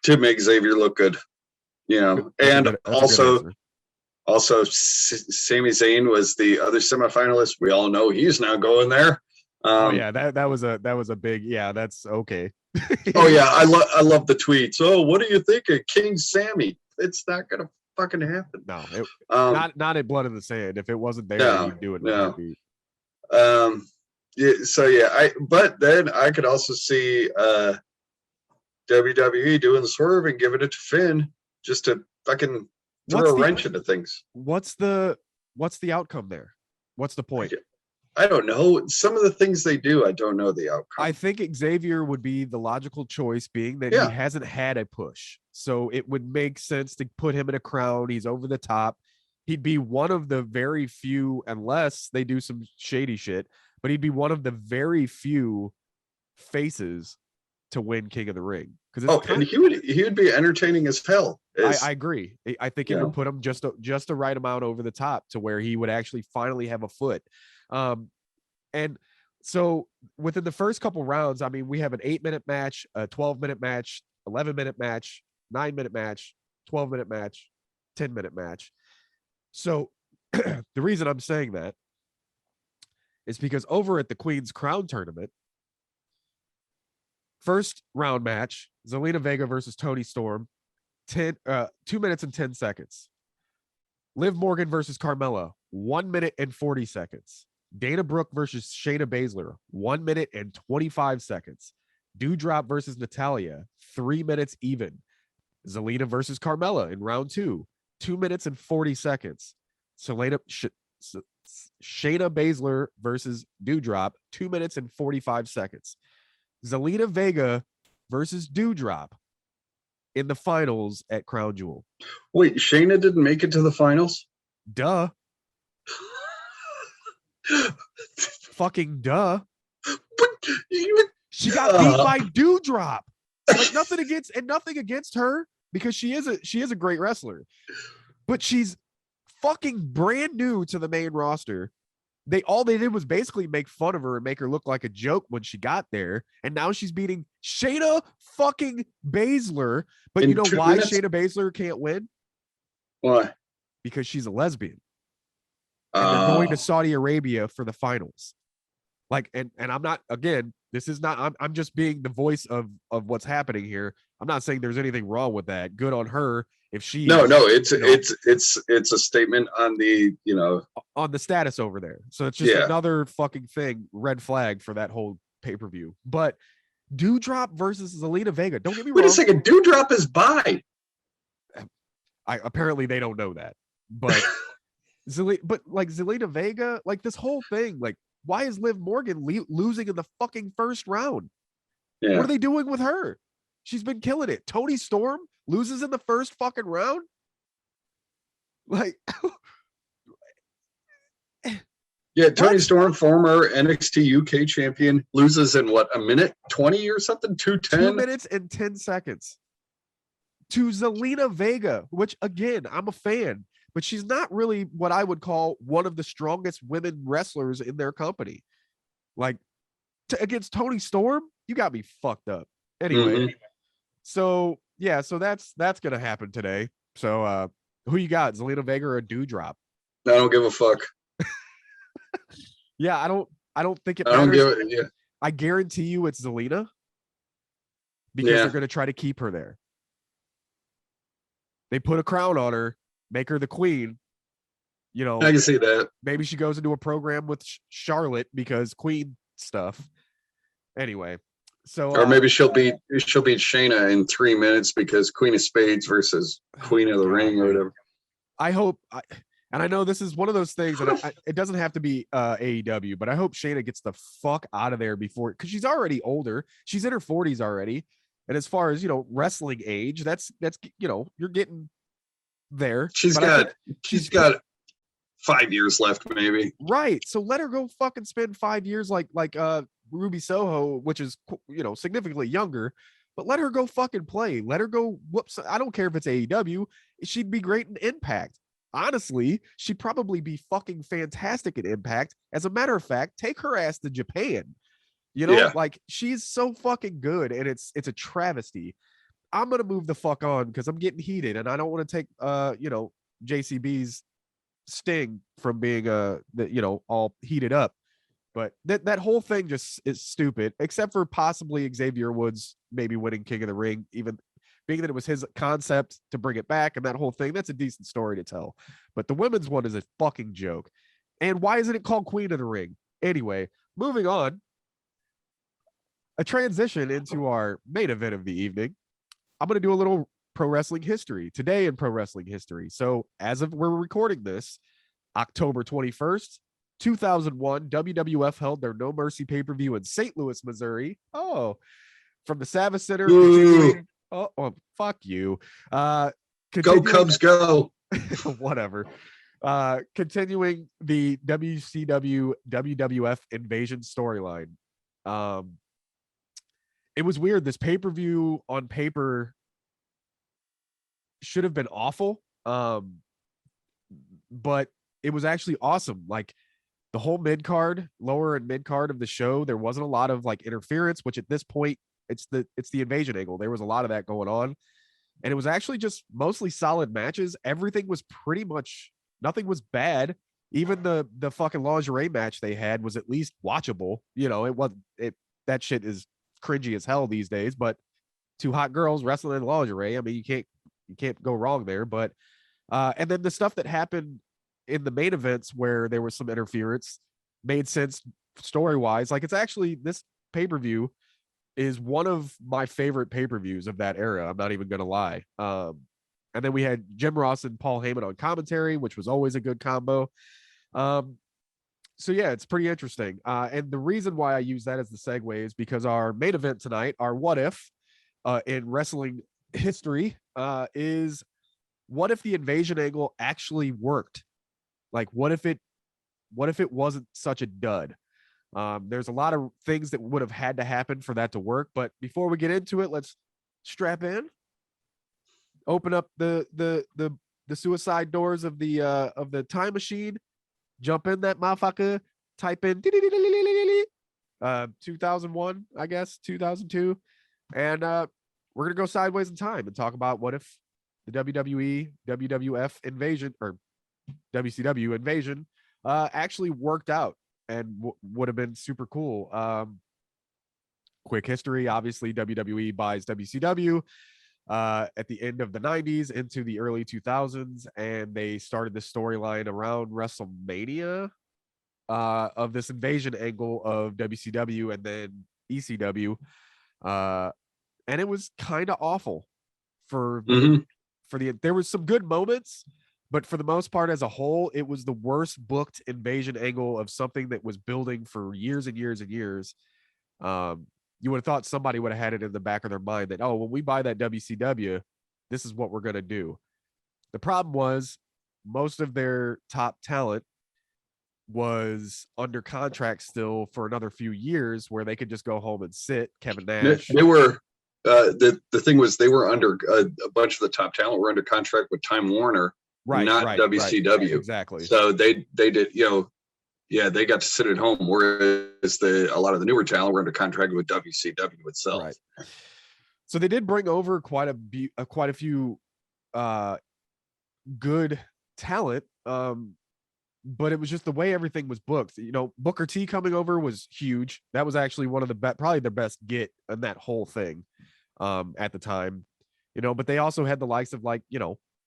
To make Xavier look good. You know, and also Sami Zayn was the other semifinalist. We all know he's now going there. That was a big, that's okay. Oh yeah, I love the tweets. Oh, what do you think of King Sammy? It's not gonna fucking happen. No, not at Blood in the Sand. If it wasn't there, he'd do it. No. But then I could also see WWE doing the swerve and giving it to Finn just to fucking throw a wrench into things. What's the outcome there? What's the point? I don't know. Some of the things they do, I don't know the outcome. I think Xavier would be the logical choice, being that he hasn't had a push. So it would make sense to put him in a crown. He's over the top. He'd be one of the very few, unless they do some shady shit, but he'd be one of the very few faces to win King of the Ring. And he would be entertaining as hell. I agree. I think it would put him just the right amount over the top to where he would actually finally have a foot. And so within the first couple rounds, I mean, we have an 8-minute match, a 12-minute match, 11-minute match, 9-minute match, 12-minute match, 10-minute match. So the reason I'm saying that is because over at the Queen's Crown tournament, first round match, Zelina Vega versus Toni Storm, 2 minutes and 10 seconds. Liv Morgan versus Carmella, 1 minute and 40 seconds. Dana Brooke versus Shayna Baszler, 1 minute and 25 seconds. Doudrop versus Natalya, 3 minutes even. Zelina versus Carmella in round 2, 2 minutes and 40 seconds. Shayna Baszler versus Doudrop, 2 minutes and 45 seconds. Zelina Vega versus Doudrop in the finals at Crown Jewel. Wait, Shayna didn't make it to the finals? Duh. Fucking duh. But she got beat by Doudrop. Like nothing against her, because she is a great wrestler, but she's fucking brand new to the main roster. All they did was basically make fun of her and make her look like a joke when she got there, and now she's beating Shayna fucking Baszler. But you know why Shayna Baszler can't win? Why? Because she's a lesbian. And they're going to Saudi Arabia for the finals. Like, and I'm not, again, this is not, I'm just being the voice of what's happening here. I'm not saying there's anything wrong with that. Good on her. If she it's a statement on the, on the status over there. So it's just another fucking thing, red flag for that whole pay-per-view. But Doudrop versus Zelina Vega. Don't get me wrong. Wait a second. Doudrop is bi. Apparently they don't know that. But Zelina Vega, like this whole thing, like why is Liv Morgan losing in the fucking first round? Yeah. What are they doing with her? She's been killing it. Toni Storm loses in the first fucking round. Like, yeah, Toni Storm, former NXT UK champion, loses in what, a minute 20 or something? 2:10? 2 minutes and 10 seconds to Zelina Vega, which again, I'm a fan. But she's not really what I would call one of the strongest women wrestlers in their company. Like, against Toni Storm, you got me fucked up. Anyway, so that's going to happen today. So who you got, Zelina Vega or Doudrop? I don't give a fuck. Yeah, I don't think it matters. I guarantee you it's Zelina, because they're going to try to keep her there. They put a crown on her. Make her the queen, I can see that. Maybe she goes into a program with Charlotte because queen stuff. Anyway, so or maybe she'll beat Shayna in 3 minutes because Queen of Spades versus Queen of the Ring or whatever. I hope, and I know this is one of those things, and it doesn't have to be AEW, but I hope Shayna gets the fuck out of there before, because she's already older. She's in her 40s already, and as far as wrestling age, that's you're getting there. She's got 5 years left, maybe. Right. So let her go fucking spend 5 years like Ruby Soho, which is significantly younger, but let her go fucking play. Let her go. Whoops. I don't care if it's AEW. She'd be great in Impact. Honestly, she'd probably be fucking fantastic at Impact. As a matter of fact, take her ass to Japan. Like she's so fucking good, and it's a travesty. I'm gonna move the fuck on because I'm getting heated and I don't want to take JCB's sting from being all heated up. But that whole thing just is stupid, except for possibly Xavier Woods maybe winning King of the Ring, even being that it was his concept to bring it back and that whole thing. That's a decent story to tell. But the women's one is a fucking joke. And why isn't it called Queen of the Ring? Anyway, moving on. A transition into our main event of the evening. I'm going to do a little pro wrestling history today in pro wrestling history. So as of we're recording this, October 21st, 2001, WWF held their No Mercy pay-per-view in St. Louis, Missouri. Oh, from the Savvis Center. Fuck you. Go Cubs, go. Whatever. Continuing the WCW WWF Invasion storyline. It was weird. This pay-per-view on paper should have been awful. But it was actually awesome. Like the whole mid-card, lower and mid-card of the show, there wasn't a lot of like interference, which at this point it's the invasion angle. There was a lot of that going on. And it was actually just mostly solid matches. Everything was pretty much, nothing was bad. Even the fucking lingerie match they had was at least watchable. That shit is cringy as hell these days, but two hot girls wrestling in lingerie. I mean, you can't go wrong there. But and then the stuff that happened in the main events where there was some interference made sense story-wise. Like, it's actually, this pay-per-view is one of my favorite pay-per-views of that era. I'm not even gonna lie. And then we had Jim Ross and Paul Heyman on commentary, which was always a good combo. So yeah, it's pretty interesting. And the reason why I use that as the segue is because our main event tonight, our what if in wrestling history, is what if the invasion angle actually worked? Like, what if it wasn't such a dud? There's a lot of things that would have had to happen for that to work. But before we get into it, let's strap in, open up the suicide doors of the time machine, jump in that motherfucker, type in 2001, I guess 2002, and we're gonna go sideways in time and talk about what if the WWE WWF invasion, or WCW invasion, actually worked out and would have been super cool. Quick history, obviously WWE buys WCW at the end of the 90s into the early 2000s, and they started the storyline around WrestleMania of this invasion angle of WCW and then ECW, and it was kind of awful for there was some good moments, but for the most part, as a whole, it was the worst booked invasion angle of something that was building for years and years and years. You would have thought somebody would have had it in the back of their mind that, oh, when we buy that WCW, this is what we're going to do. The problem was most of their top talent was under contract still for another few years where they could just go home and sit. Kevin Nash. They were, the thing was, they were under, a bunch of the top talent were under contract with Time Warner, not WCW. Right, exactly. So they did, they got to sit at home, whereas a lot of the newer talent were under contract with WCW itself. Right. So they did bring over quite a few good talent, but it was just the way everything was booked. Booker T coming over was huge. That was actually one of the probably their best get in that whole thing at the time. But they also had the likes of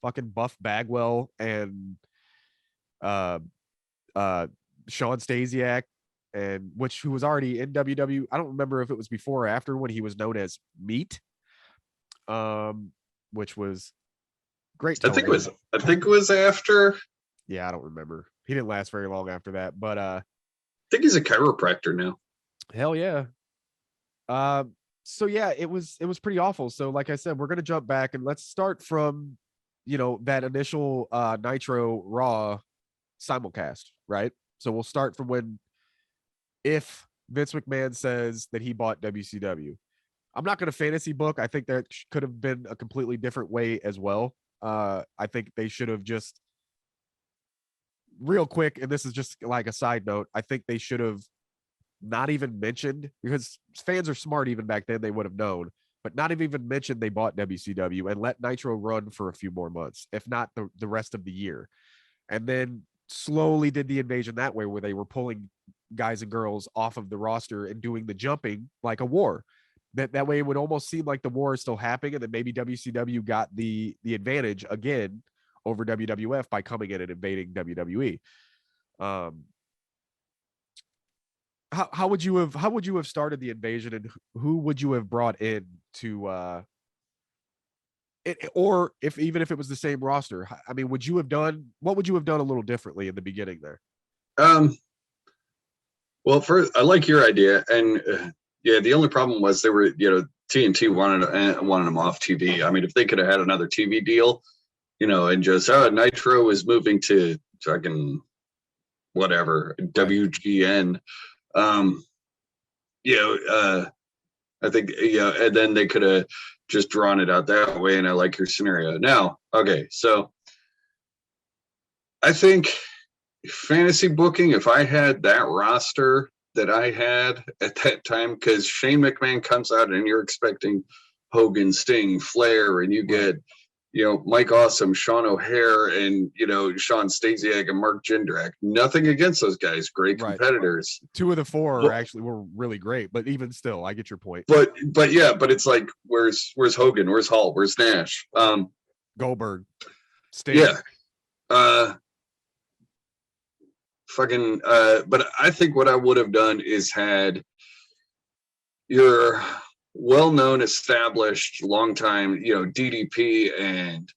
fucking Buff Bagwell and Sean Stasiak, and who was already in WW. I don't remember if it was before or after when he was known as Meat, which was great. I think it was after. Yeah, I don't remember. He didn't last very long after that, but I think he's a chiropractor now. Hell yeah. So yeah, it was pretty awful. So like I said, we're gonna jump back and let's start from that initial Nitro Raw simulcast, right? So we'll start from if Vince McMahon says that he bought WCW. I'm not going to fantasy book. I think that could have been a completely different way as well. I think they should have just, real quick, and this is just like a side note, I think they should have not even mentioned, because fans are smart even back then, they would have known. but not even mention they bought WCW and let Nitro run for a few more months, if not the rest of the year. And then slowly did the invasion that way, where they were pulling guys and girls off of the roster and doing the jumping like a war. That way it would almost seem like the war is still happening, and then maybe WCW got the advantage again over WWF by coming in and invading WWE. How would you have started the invasion, and who would you have brought in to or even if it was the same roster? I mean, what would you have done a little differently in the beginning there? Well, first, I like your idea, and yeah, the only problem was they were, TNT wanted them off TV. I mean, if they could have had another TV deal, and just Nitro is moving to fucking whatever, WGN. I think, and then they could have just drawn it out that way. And I like your scenario. Now, okay, so I think fantasy booking, if I had that roster that I had at that time, because Shane McMahon comes out and you're expecting Hogan, Sting, Flair, and you get, Mike Awesome, Sean O'Hare, and, Sean Stasiak and Mark Jindrak. Nothing against those guys. Great competitors. Right. Two of the four were really great, but even still, I get your point. But it's like, where's Hogan? Where's Hall? Where's Nash? Goldberg. Sting. Yeah. But I think what I would have done is had your well-known, established, long-time, DDP and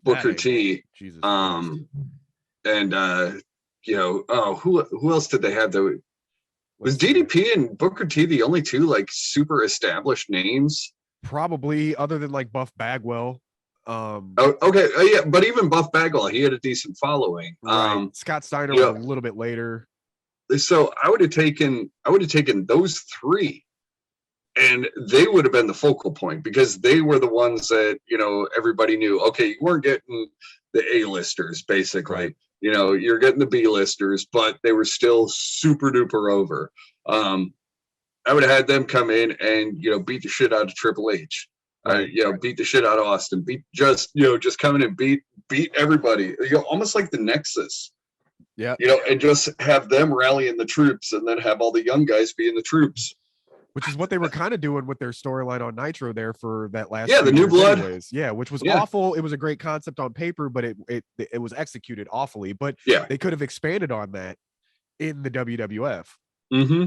Booker T. Jesus and who else did they have though? Was DDP and Booker T the only two like super established names? Probably, other than like Buff Bagwell. Okay, yeah, but even Buff Bagwell, he had a decent following. Right. Scott Steiner was a little bit later. So I would have taken those three, and they would have been the focal point, because they were the ones that everybody knew. Okay, you weren't getting the A-listers, basically. Right. You're getting the B-listers, but they were still super duper over. I would have had them come in and beat the shit out of Triple H. Beat the shit out of Austin. Just come in and beat everybody. Almost like the Nexus. Yeah. And just have them rally in the troops, and then have all the young guys be in the troops. Which is what they were kind of doing with their storyline on Nitro there for that last. Yeah, the New Blood. Anyways. Yeah, which was awful. It was a great concept on paper, but it was executed awfully. But they could have expanded on that in the WWF. Mm-hmm.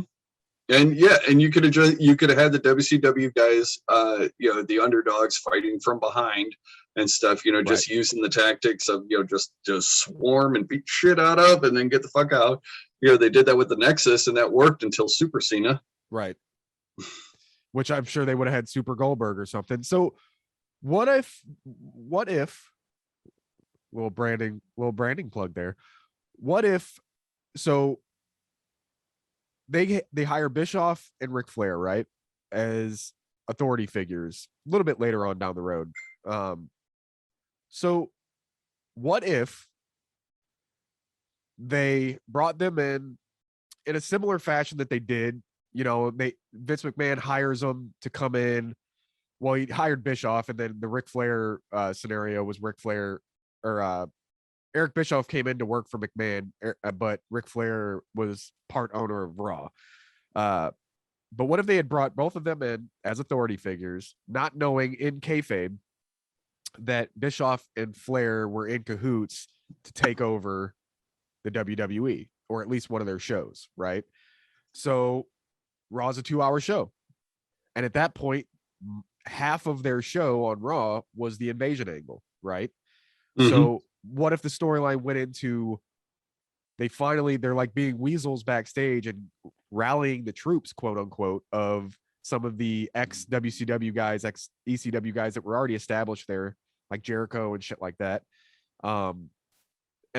And you could have had the WCW guys, the underdogs fighting from behind and stuff, just using the tactics of, just swarm and beat shit out of, and then get the fuck out. They did that with the Nexus, and that worked until Super Cena. Right. Which I'm sure they would have had Super Goldberg or something. So what if little branding plug there. What if, so they hire Bischoff and Ric Flair, right, as authority figures a little bit later on down the road. So what if they brought them in a similar fashion that they did? Vince McMahon hires them to come in. Well, he hired Bischoff, and then the Ric Flair scenario was Eric Bischoff came in to work for McMahon, but Ric Flair was part owner of Raw. But what if they had brought both of them in as authority figures, not knowing in kayfabe that Bischoff and Flair were in cahoots to take over the WWE, or at least one of their shows, right? So Raw's a 2-hour show. And at that point, half of their show on Raw was the invasion angle, right? Mm-hmm. So what if the storyline went into they're like being weasels backstage and rallying the troops, quote unquote, of some of the ex-WCW guys, ex-ECW guys that were already established there, like Jericho and shit like that. And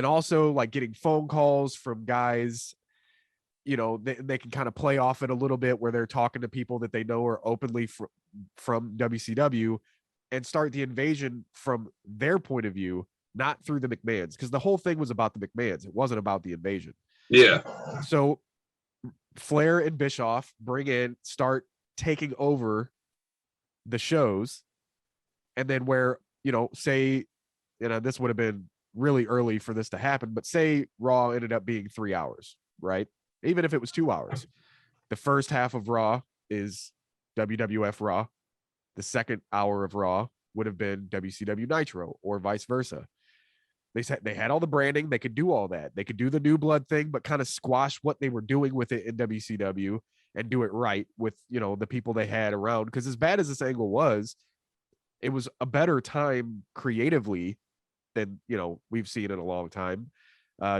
also like getting phone calls from guys, they can kind of play off it a little bit, where they're talking to people that they know are openly from WCW, and start the invasion from their point of view, not through the McMahons, because the whole thing was about the McMahons. It wasn't about the invasion. Yeah. So Flair and Bischoff start taking over the shows, and then where, say, this would have been really early for this to happen, but say Raw ended up being 3 hours, right? Even if it was 2 hours, the first half of Raw is WWF Raw. The second hour of Raw would have been WCW Nitro, or vice versa. They said they had all the branding. They could do all that. They could do the new blood thing, but kind of squash what they were doing with it in WCW and do it right with, the people they had around. Because as bad as this angle was, it was a better time creatively than, we've seen in a long time.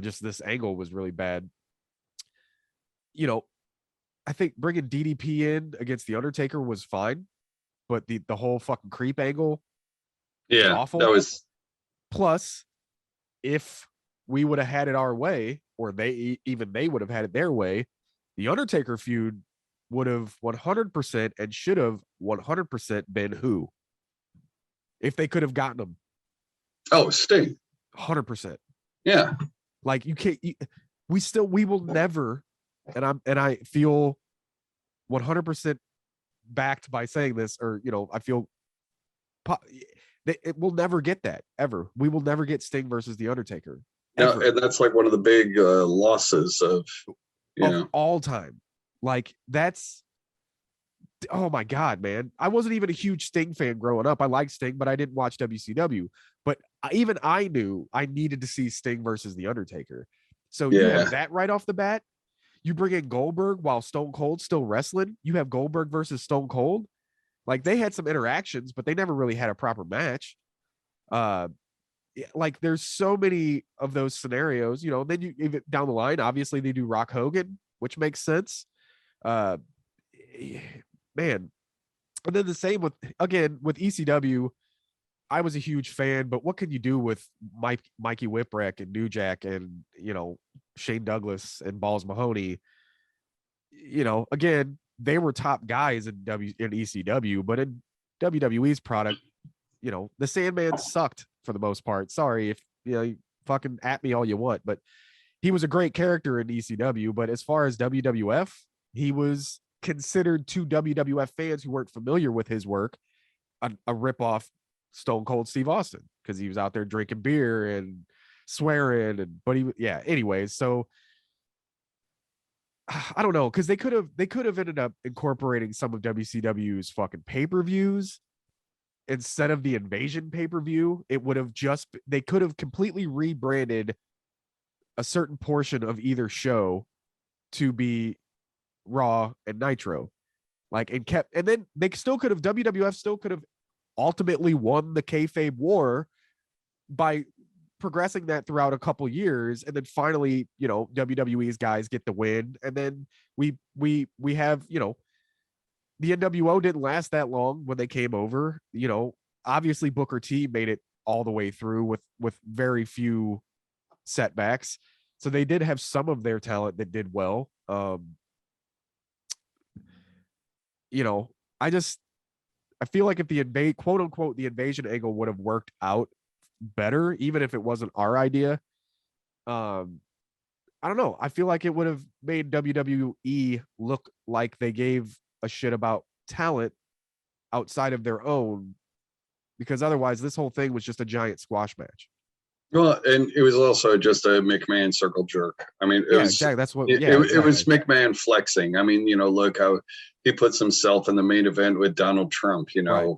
Just this angle was really bad. I think bringing DDP in against The Undertaker was fine, but the whole fucking creep angle was awful. That was. Plus, if we would have had it our way, or they would have had it their way, the Undertaker feud would have 100% and should have 100% been who? If they could have gotten him. Oh, Sting. 100%. Yeah. Like, you can't. We will never, and I feel 100% backed by saying this, or I feel it will never get that ever. We will never get Sting versus The Undertaker. No, and that's like one of the big losses of all time. Like, that's, oh my God, man. I wasn't even a huge Sting fan growing up. I liked Sting, but I didn't watch WCW. But even I knew I needed to see Sting versus The Undertaker. So you have that right off the bat. You bring in Goldberg while Stone Cold's still wrestling. You have Goldberg versus Stone Cold. Like, they had some interactions, but they never really had a proper match. Like, there's so many of those scenarios, then you even down the line, obviously they do Rock Hogan, which makes sense. Man. And then the same with ECW. I was a huge fan, but what can you do with Mikey Whipwreck and New Jack and, Shane Douglas and Balls Mahoney? Again, they were top guys in ECW, but in WWE's product, the Sandman sucked for the most part. Sorry if you fucking at me all you want, but he was a great character in ECW. But as far as WWF, he was considered to WWF fans who weren't familiar with his work a ripoff Stone Cold Steve Austin, because he was out there drinking beer and swearing anyways. So I don't know, because they could have ended up incorporating some of WCW's fucking pay-per-views instead of the Invasion pay-per-view. It would have they could have completely rebranded a certain portion of either show to be Raw and Nitro, and then they still could have, WWF still could have ultimately won the kayfabe war by progressing that throughout a couple years, and then finally, WWE's guys get the win, and then we have, the NWO didn't last that long when they came over. Obviously Booker T made it all the way through with very few setbacks, so they did have some of their talent that did well. I feel like if the quote unquote the invasion angle would have worked out better, even if it wasn't our idea, I don't know. I feel like it would have made WWE look like they gave a shit about talent outside of their own, because otherwise this whole thing was just a giant squash match. Well, and it was also just a McMahon circle jerk. I mean, exactly. That's what. It was McMahon flexing. I mean, look how he puts himself in the main event with Donald Trump. Right.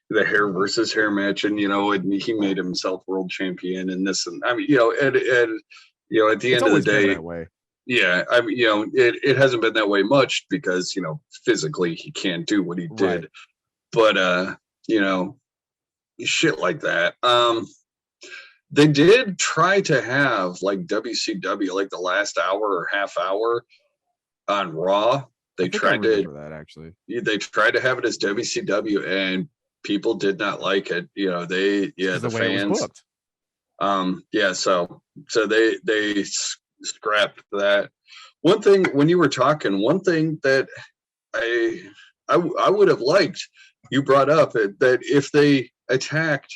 The hair versus hair match, and and he made himself world champion, and this, and I mean, at the end of the day, that way. Yeah, I mean, it hasn't been that way much because physically he can't do what he did, but shit like that. They did try to have like WCW, like the last hour or half hour on Raw. They tried to that actually. They tried to have it as WCW, and people did not like it. The fans. So they scrapped that. One thing when you were talking, one thing that I would have liked, you brought up that if they attacked,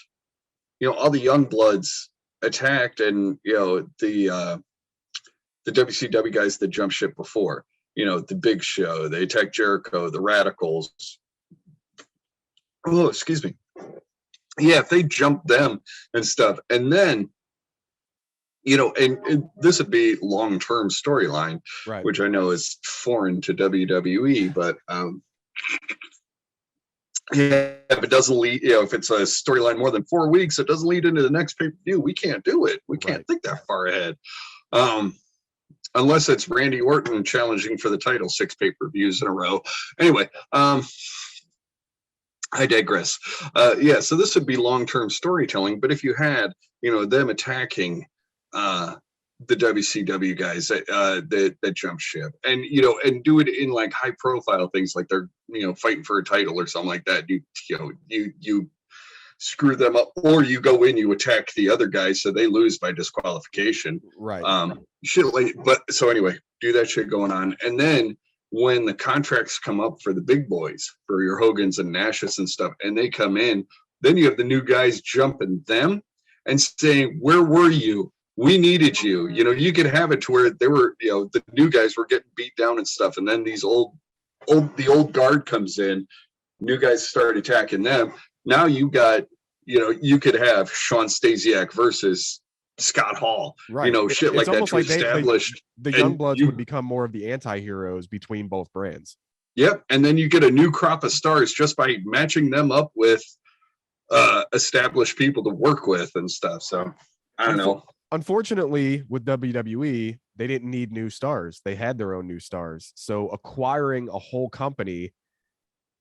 all the young bloods attacked, and the WCW guys that jumped ship before, the Big Show, they attacked Jericho, the Radicals, Oh, excuse me. Yeah, if they jump them and stuff, and then and this would be long-term storyline, right? Which I know is foreign to WWE, but yeah, if it doesn't lead, if it's a storyline more than 4 weeks, it doesn't lead into the next pay-per-view. We can't do it. We can't think that far ahead. Unless it's Randy Orton challenging for the title 6 pay-per-views in a row. Anyway, I digress. Yeah, so this would be long-term storytelling, but if you had, them attacking the WCW guys that jump ship, and and do it in like high-profile things, like they're fighting for a title or something like that. You screw them up, or you go in, you attack the other guys so they lose by disqualification. Right. Shit like, but so anyway, do that shit going on, and then when the contracts come up for the big boys, for your Hogans and Nashes and stuff, and they come in, then you have the new guys jumping them and saying, "Where were you? We needed you." You could have it to where they were, the new guys were getting beat down and stuff, and then the old guard comes in, new guys start attacking them. Now you got, you could have Sean Stasiak versus Scott Hall, right? Shit like that to establish. The Young Bloods would become more of the anti-heroes between both brands. Yep, and then you get a new crop of stars just by matching them up with established people to work with and stuff. So I don't know. Unfortunately, with WWE, they didn't need new stars. They had their own new stars. So acquiring a whole company,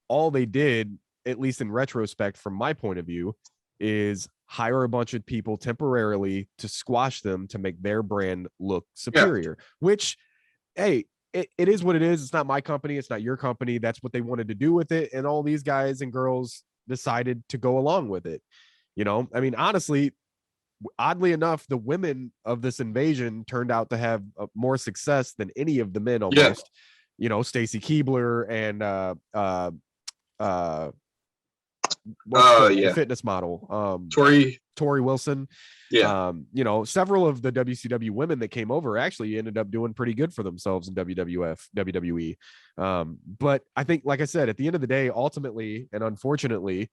all they did, at least in retrospect, from my point of view, is hire a bunch of people temporarily to squash them to make their brand look superior, which, hey, it is what it is. It's not my company. It's not your company. That's what they wanted to do with it. And all these guys and girls decided to go along with it. I mean, honestly, oddly enough, the women of this invasion turned out to have more success than any of the men almost. Stacy Keibler and fitness model, Tori Wilson. Yeah. Several of the WCW women that came over actually ended up doing pretty good for themselves in WWE. But I think, like I said, at the end of the day, ultimately and unfortunately,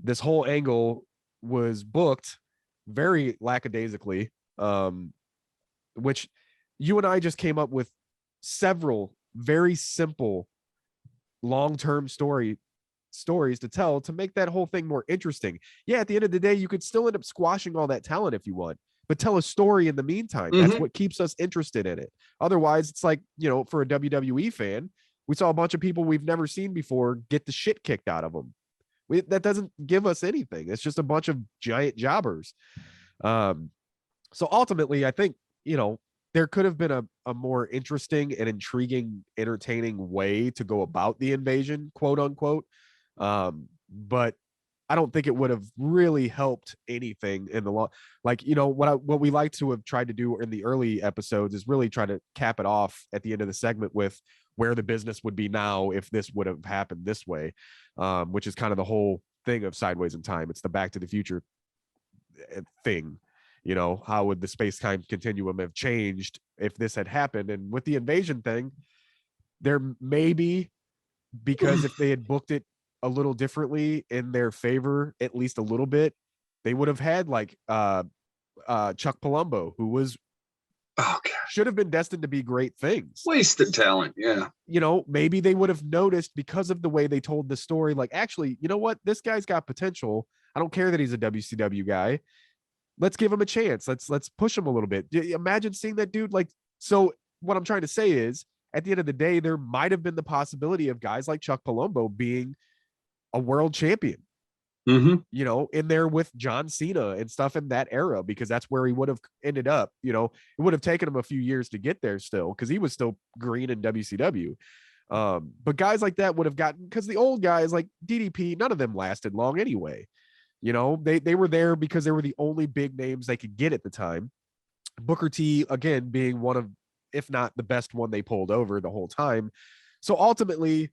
this whole angle was booked very lackadaisically, which you and I just came up with several very simple long-term stories to tell to make that whole thing more interesting. Yeah, at the end of the day, you could still end up squashing all that talent if you want, but tell a story in the meantime. That's what keeps us interested in it. Otherwise, it's like, for a WWE fan, we saw a bunch of people we've never seen before get the shit kicked out of them. That doesn't give us anything. It's just a bunch of giant jobbers. So ultimately, I think, there could have been a more interesting and intriguing, entertaining way to go about the invasion, quote unquote. But I don't think it would have really helped anything in the long. Like, what we like to have tried to do in the early episodes is really try to cap it off at the end of the segment with where the business would be now if this would have happened this way, which is kind of the whole thing of Sideways in Time. It's the Back to the Future thing. How would the space-time continuum have changed if this had happened? And with the invasion thing, there may be, because if they had booked it a little differently in their favor, at least a little bit, they would have had like Chuck Palumbo, who was should have been destined to be great things. Wasted talent, yeah. Maybe they would have noticed because of the way they told the story, like, actually, you know what? This guy's got potential. I don't care that he's a WCW guy. Let's give him a chance. Let's push him a little bit. Imagine seeing that dude. Like, so what I'm trying to say is, at the end of the day, there might have been the possibility of guys like Chuck Palumbo being a world champion, in there with John Cena and stuff in that era, because that's where he would have ended up. It would have taken him a few years to get there still, because he was still green in WCW. But guys like that would have gotten, because the old guys like DDP, none of them lasted long anyway. They were there because they were the only big names they could get at the time. Booker T, again, being one of, if not the best one they pulled over the whole time. So ultimately,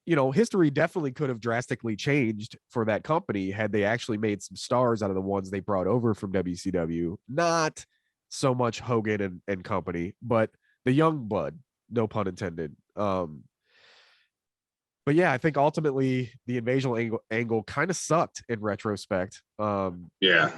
history definitely could have drastically changed for that company had they actually made some stars out of the ones they brought over from WCW. Not so much Hogan and company, but the young blood, no pun intended. But yeah, I think ultimately the invasion angle kind of sucked in retrospect. Yeah.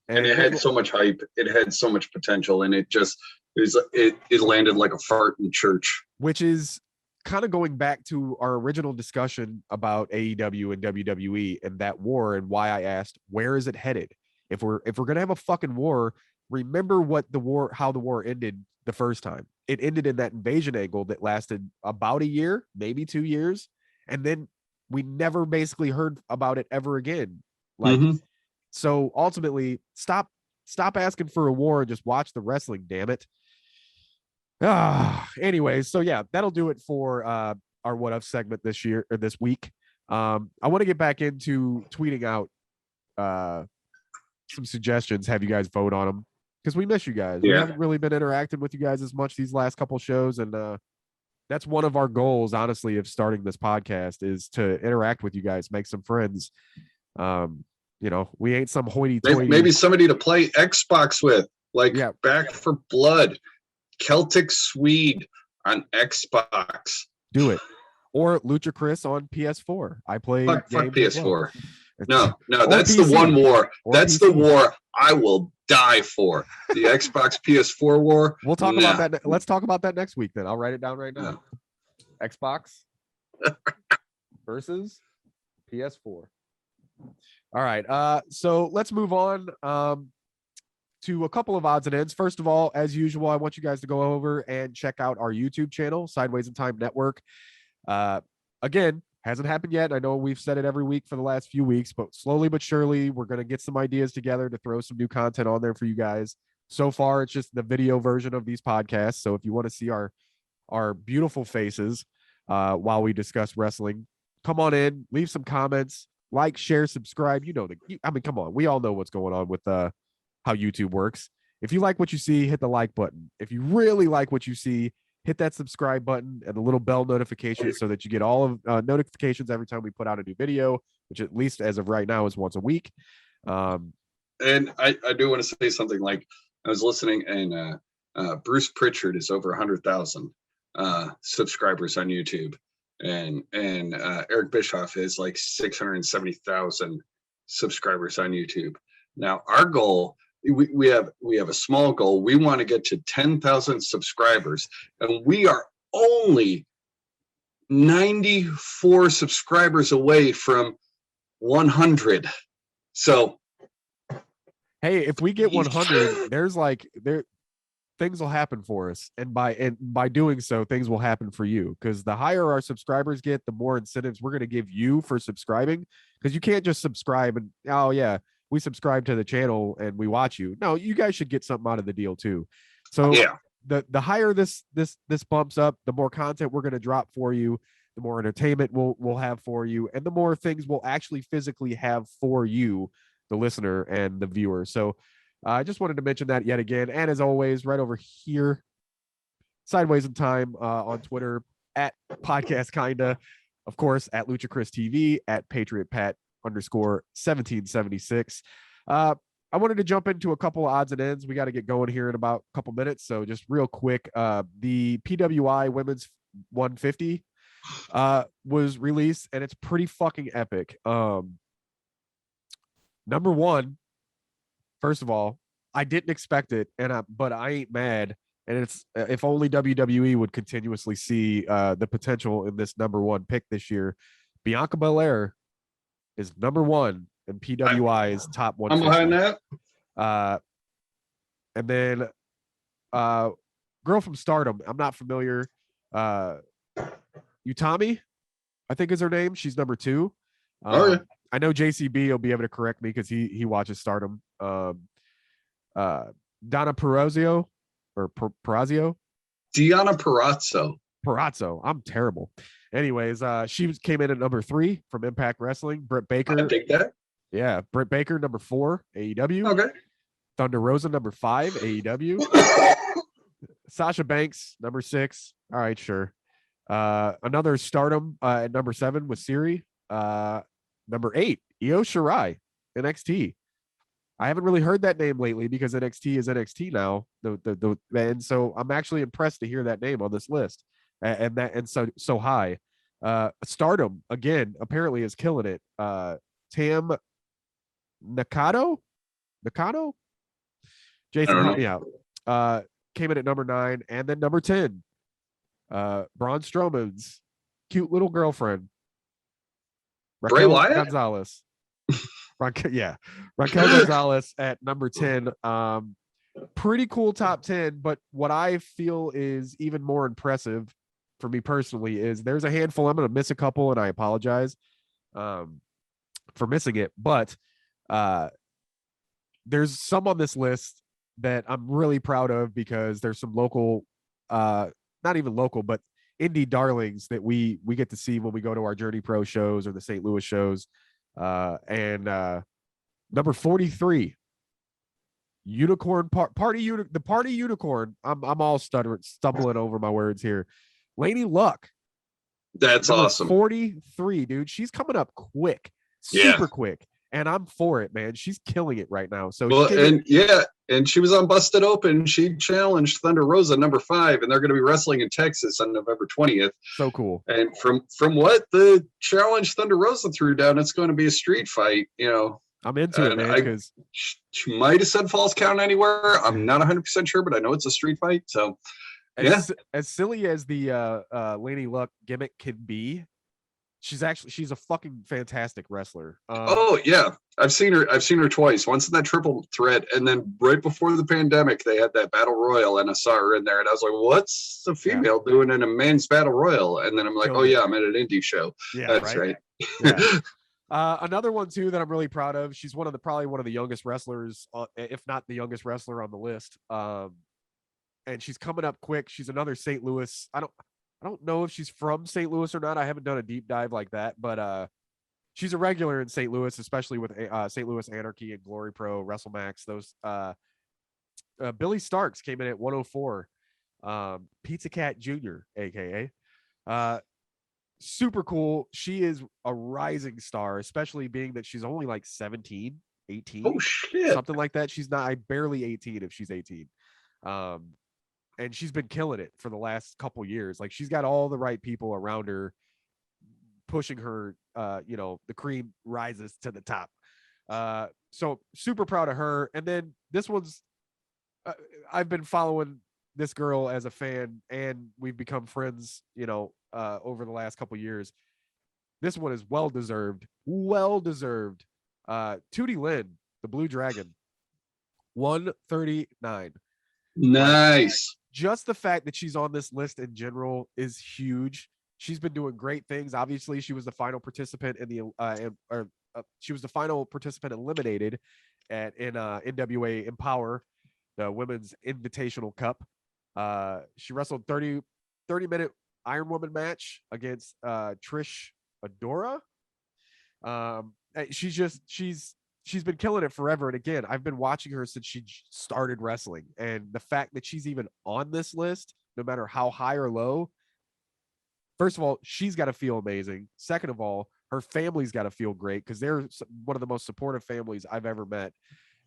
And it had so much hype. It had so much potential, and it landed like a fart in church. Which is kind of going back to our original discussion about AEW and WWE and that war, and why I asked, where is it headed? If we're gonna have a fucking war, remember how the war ended the first time. It ended in that invasion angle that lasted about a year, maybe 2 years, and then we never basically heard about it ever again. Like, so ultimately, stop asking for a war and just watch the wrestling, damn it. Anyways, so yeah, that'll do it for our What If segment this year or this week. I want to get back into tweeting out some suggestions, have you guys vote on them, because we miss you guys. We haven't really been interacting with you guys as much these last couple shows, and that's one of our goals, honestly, of starting this podcast, is to interact with you guys, make some friends. You know, we ain't some hoity-toity. Maybe somebody to play Xbox with, like Back for Blood, Celtic Swede on Xbox. Do it. Or Lucha Chris on PS4. I play fuck PS4. Well. No, that's PC. The one war. That's PC. The war I will die for. The Xbox PS4 war. We'll talk about that. Let's talk about that next week then. I'll write it down right now. Xbox versus PS4. All right. So let's move on to a couple of odds and ends. First of all, as usual, I want you guys to go over and check out our YouTube channel, Sideways in Time Network. Again, hasn't happened yet. I know we've said it every week for the last few weeks, but slowly but surely, we're going to get some ideas together to throw some new content on there for you guys. So far, it's just the video version of these podcasts. So if you want to see our beautiful faces while we discuss wrestling, come on in, leave some comments, like, share, subscribe. Come on. We all know what's going on with how YouTube works. If you like what you see, hit the like button. If you really like what you see, hit that subscribe button and the little bell notification so that you get all of notifications every time we put out a new video, which at least as of right now is once a week. And I do want to say something. Like, I was listening, and Bruce Pritchard is over 100,000 subscribers on YouTube, and Eric Bischoff is like 670,000 subscribers on YouTube. Now, our goal, we have a small goal. We want to get to 10,000 subscribers, and we are only 94 subscribers away from 100. So, hey, if we get 100, things will happen for us, and by doing so, things will happen for you, because the higher our subscribers get, the more incentives we're going to give you for subscribing, because you can't just subscribe and we subscribe to the channel and we watch you. No, you guys should get something out of the deal too. So the higher this bumps up, the more content we're going to drop for you, the more entertainment we'll have for you, and the more things we'll actually physically have for you, the listener and the viewer. So I just wanted to mention that yet again. And as always, right over here, Sideways in Time on Twitter, at Podcast Kinda, of course, at Lucha Chris TV, at Patriot Pat _1776. I wanted to jump into a couple of odds and ends. We got to get going here in about a couple minutes. So just real quick, the PWI Women's 150 was released, and it's pretty fucking epic. Number one, first of all, I didn't expect it, but I ain't mad. And it's if only WWE would continuously see the potential in this number one pick this year. Bianca Belair is number one, and PWI's top 150. I'm behind that. And then girl from Stardom, I'm not familiar. Utami, I think is her name. She's number 2. I know JCB will be able to correct me because he watches Stardom. Donna Perazio or Perazio? Deanna Perazzo. Perazzo. I'm terrible. Anyways, she came in at number 3 from Impact Wrestling. Britt Baker. I take that. Yeah, Britt Baker, number 4, AEW. Okay. Thunder Rosa, number 5, AEW. Sasha Banks, number 6. All right, sure. Another Stardom at number 7 with Siri. Number 8, Io Shirai, NXT. I haven't really heard that name lately because NXT is NXT now. And so I'm actually impressed to hear that name on this list, and so high. Stardom again apparently is killing it. Tam Nakano. Jason, help me out. Came in at number 9, and then number 10. Braun Strowman's cute little girlfriend, Bray Raquel Wyatt? Gonzalez. Raquel Gonzalez at number 10. Pretty cool top 10, but what I feel is even more impressive for me personally is there's a handful. I'm going to miss a couple, and I apologize for missing it, but there's some on this list that I'm really proud of because there's some local, not even local, but indie darlings that we get to see when we go to our Journey Pro shows or the St. Louis shows. And number 43, Unicorn the Party Unicorn. I'm all stumbling over my words here. Lady Luck. That's awesome. 43, dude. She's coming up quick, super quick. And I'm for it, man. She's killing it right now. So and she was on Busted Open. She challenged Thunder Rosa number 5, and they're going to be wrestling in Texas on November 20th. So cool. And from what the challenge Thunder Rosa threw down, it's going to be a street fight. I'm into it, man. Because she might have said Falls Count Anywhere. I'm not 100% sure, but I know it's a street fight. So as silly as the Lady Luck gimmick can be, she's a fucking fantastic wrestler. I've seen her twice. Once in that triple threat, and then right before the pandemic, they had that battle royal, and I saw her in there, and I was like, "What's a female doing in a men's battle royal?" And then I'm like, I'm at an indie show. Yeah, that's right. Yeah. Another one too that I'm really proud of. She's probably one of the youngest wrestlers, if not the youngest wrestler on the list. And she's coming up quick. She's another St. Louis. I don't know if she's from St. Louis or not. I haven't done a deep dive like that, but she's a regular in St. Louis, especially with St. Louis Anarchy and Glory Pro, WrestleMax. Those Billy Starks came in at 104. Pizza Cat Jr., aka super cool. She is a rising star, especially being that she's only like 17, 18. Oh shit. Something like that. She's not barely 18 if she's 18. And she's been killing it for the last couple years. Like she's got all the right people around her pushing her, the cream rises to the top. So super proud of her. And then this one's, I've been following this girl as a fan, and we've become friends, over the last couple years. This one is well-deserved. Tootie Lynn, the Blue Dragon, 139. Nice. Just the fact that she's on this list in general is huge. She's been doing great things. Obviously, she was the final participant in the she was the final participant eliminated in NWA Empower, the Women's Invitational Cup. She wrestled 30-minute Iron Woman match against Trish Adora. She's been killing it forever. And again, I've been watching her since she started wrestling. And the fact that she's even on this list, no matter how high or low, first of all, she's got to feel amazing. Second of all, her family's got to feel great because they're one of the most supportive families I've ever met.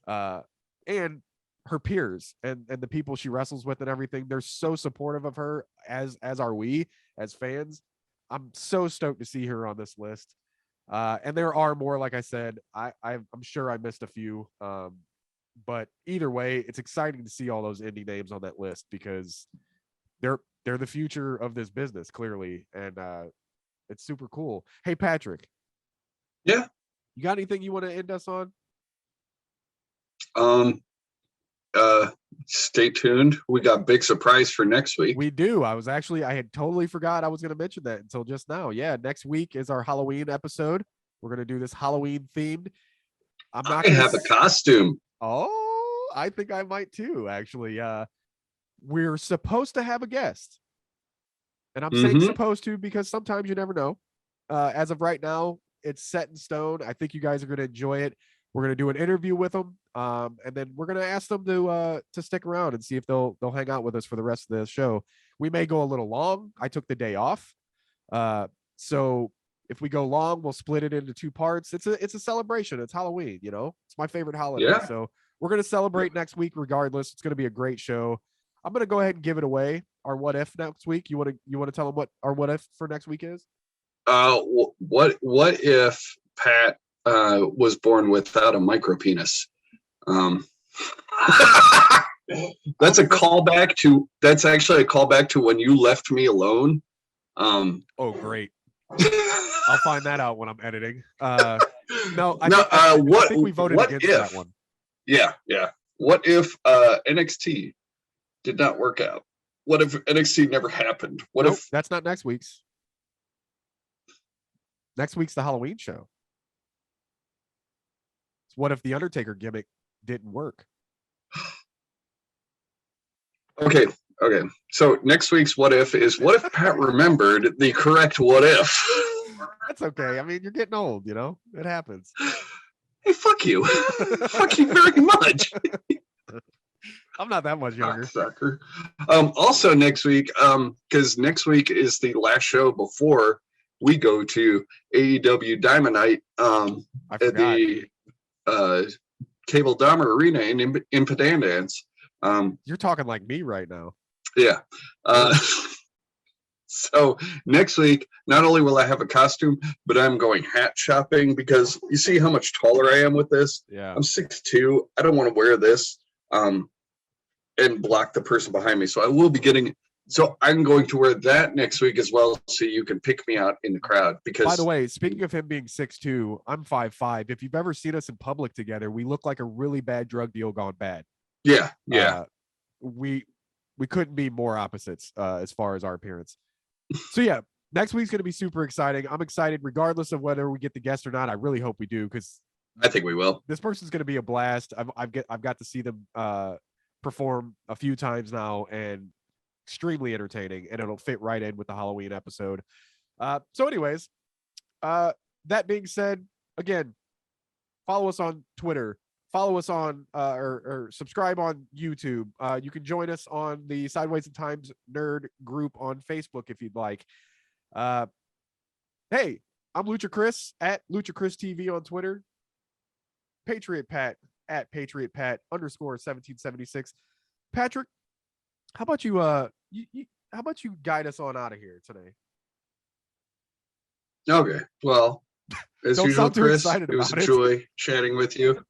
And her peers and the people she wrestles with and everything, they're so supportive of her, as are we as fans. I'm so stoked to see her on this list. And there are more, like I said. I'm sure I missed a few. But either way, it's exciting to see all those indie names on that list because they're the future of this business, clearly. And it's super cool. Hey, Patrick. Yeah. You got anything you want to end us on? Stay tuned. We got a big surprise for next week. We do. I had totally forgot I was going to mention that until just now. Yeah, next week is our Halloween episode. We're going to do this Halloween themed. I'm not going to have a costume. Oh, I think I might too, actually. We're supposed to have a guest. And I'm saying supposed to because sometimes you never know. As of right now, it's set in stone. I think you guys are going to enjoy it. We're going to do an interview with them, and then we're going to ask them to stick around and see if they'll hang out with us for the rest of the show. We may go a little long. I took the day off, so if we go long, we'll split it into 2 parts. It's a celebration. It's Halloween, It's my favorite holiday. Yeah. So we're going to celebrate next week regardless. It's going to be a great show. I'm going to go ahead and give it away. Our what if next week. You want to tell them what our what if for next week is? What if Pat was born without a micro penis? That's actually a callback to when you left me alone. Oh, great. I'll find that out when I'm editing. I think we voted against that one. Yeah. What if NXT did not work out? What if NXT never happened? What if that's not next week's? Next week's the Halloween show. What if the Undertaker gimmick didn't work? Okay. So next week's what if is what if Pat remembered the correct what if? That's okay. I mean, you're getting old, you know? It happens. Hey, fuck you. Fuck you very much. I'm not that much younger. Sucker. Also next week, because next week is the last show before we go to AEW Dynamite at the Cable Dahmer Arena in Impedance. You're talking like me right now. Yeah. So next week, not only will I have a costume, but I'm going hat shopping because you see how much taller I am with this. Yeah. I'm 6'2". I don't want to wear this and block the person behind me. So I will be getting. So I'm going to wear that next week as well, so you can pick me out in the crowd. Because by the way, speaking of him being 6'2", I'm 5'5". If you've ever seen us in public together, we look like a really bad drug deal gone bad. Yeah. We couldn't be more opposites as far as our appearance. So yeah, next week's going to be super exciting. I'm excited regardless of whether we get the guest or not. I really hope we do, because I think we will. This person's going to be a blast. I've got to see them perform a few times now, and extremely entertaining, and it'll fit right in with the Halloween episode. So anyways, that being said, again, follow us on Twitter. Follow us on or subscribe on YouTube. You can join us on the Sideways and Times Nerd group on Facebook if you'd like. Hey, I'm Lucha Chris at Lucha Chris TV on Twitter. Patriot Pat at Patriot Pat _1776. Patrick, how about you? How about you guide us on out of here today? Okay. Well, as usual, Chris, it was a joy chatting with you.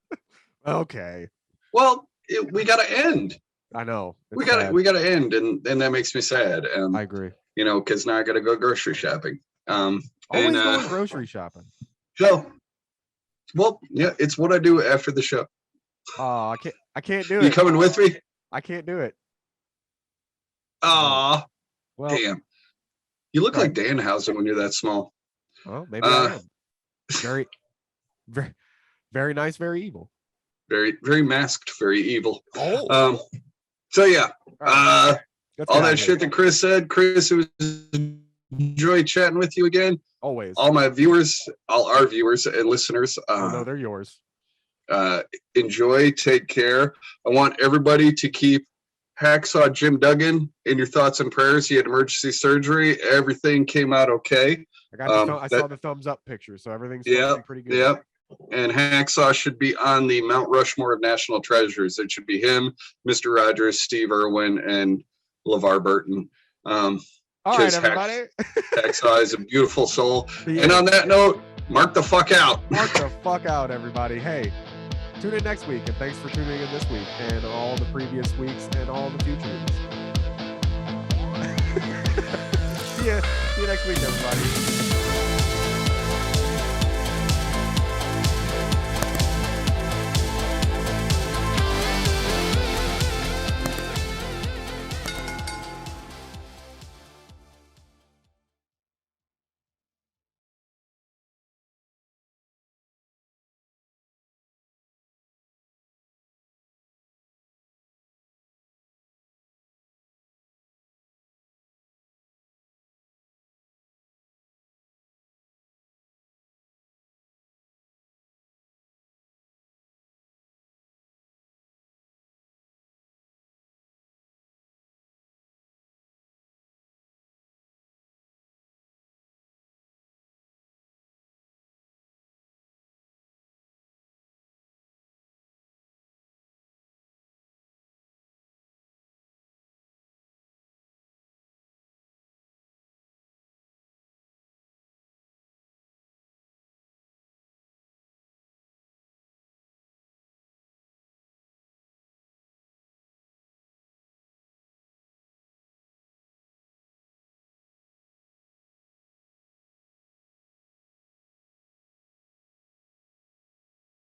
Okay. Well, we got to end. I know. We got to end, and that makes me sad. I agree. You know, because now I got to go grocery shopping. Always going grocery shopping. So, well, yeah, it's what I do after the show. Oh, I can't do it. You coming with me? I can't do it. Aw. Well, damn. You look like Danhausen when you're that small. Well, maybe I am. Very, very, very nice, very evil. Very, very masked, very evil. Oh. So yeah. All that shit that Chris said. Chris, it was enjoy chatting with you again. Always. All our viewers and listeners. No, they're yours. Enjoy, take care. I want everybody to keep Hacksaw Jim Duggan in your thoughts and prayers. He had emergency surgery. Everything came out okay. I saw the thumbs up picture, so everything's pretty good. Yeah. And Hacksaw should be on the Mount Rushmore of national treasures. It should be him, Mr. Rogers, Steve Irwin, and LeVar Burton. All right, everybody. Hacksaw is a beautiful soul. And on that note, mark the fuck out. Mark the fuck out, everybody. Hey, tune in next week, and thanks for tuning in this week and all the previous weeks and all the future weeks. See you next week, everybody.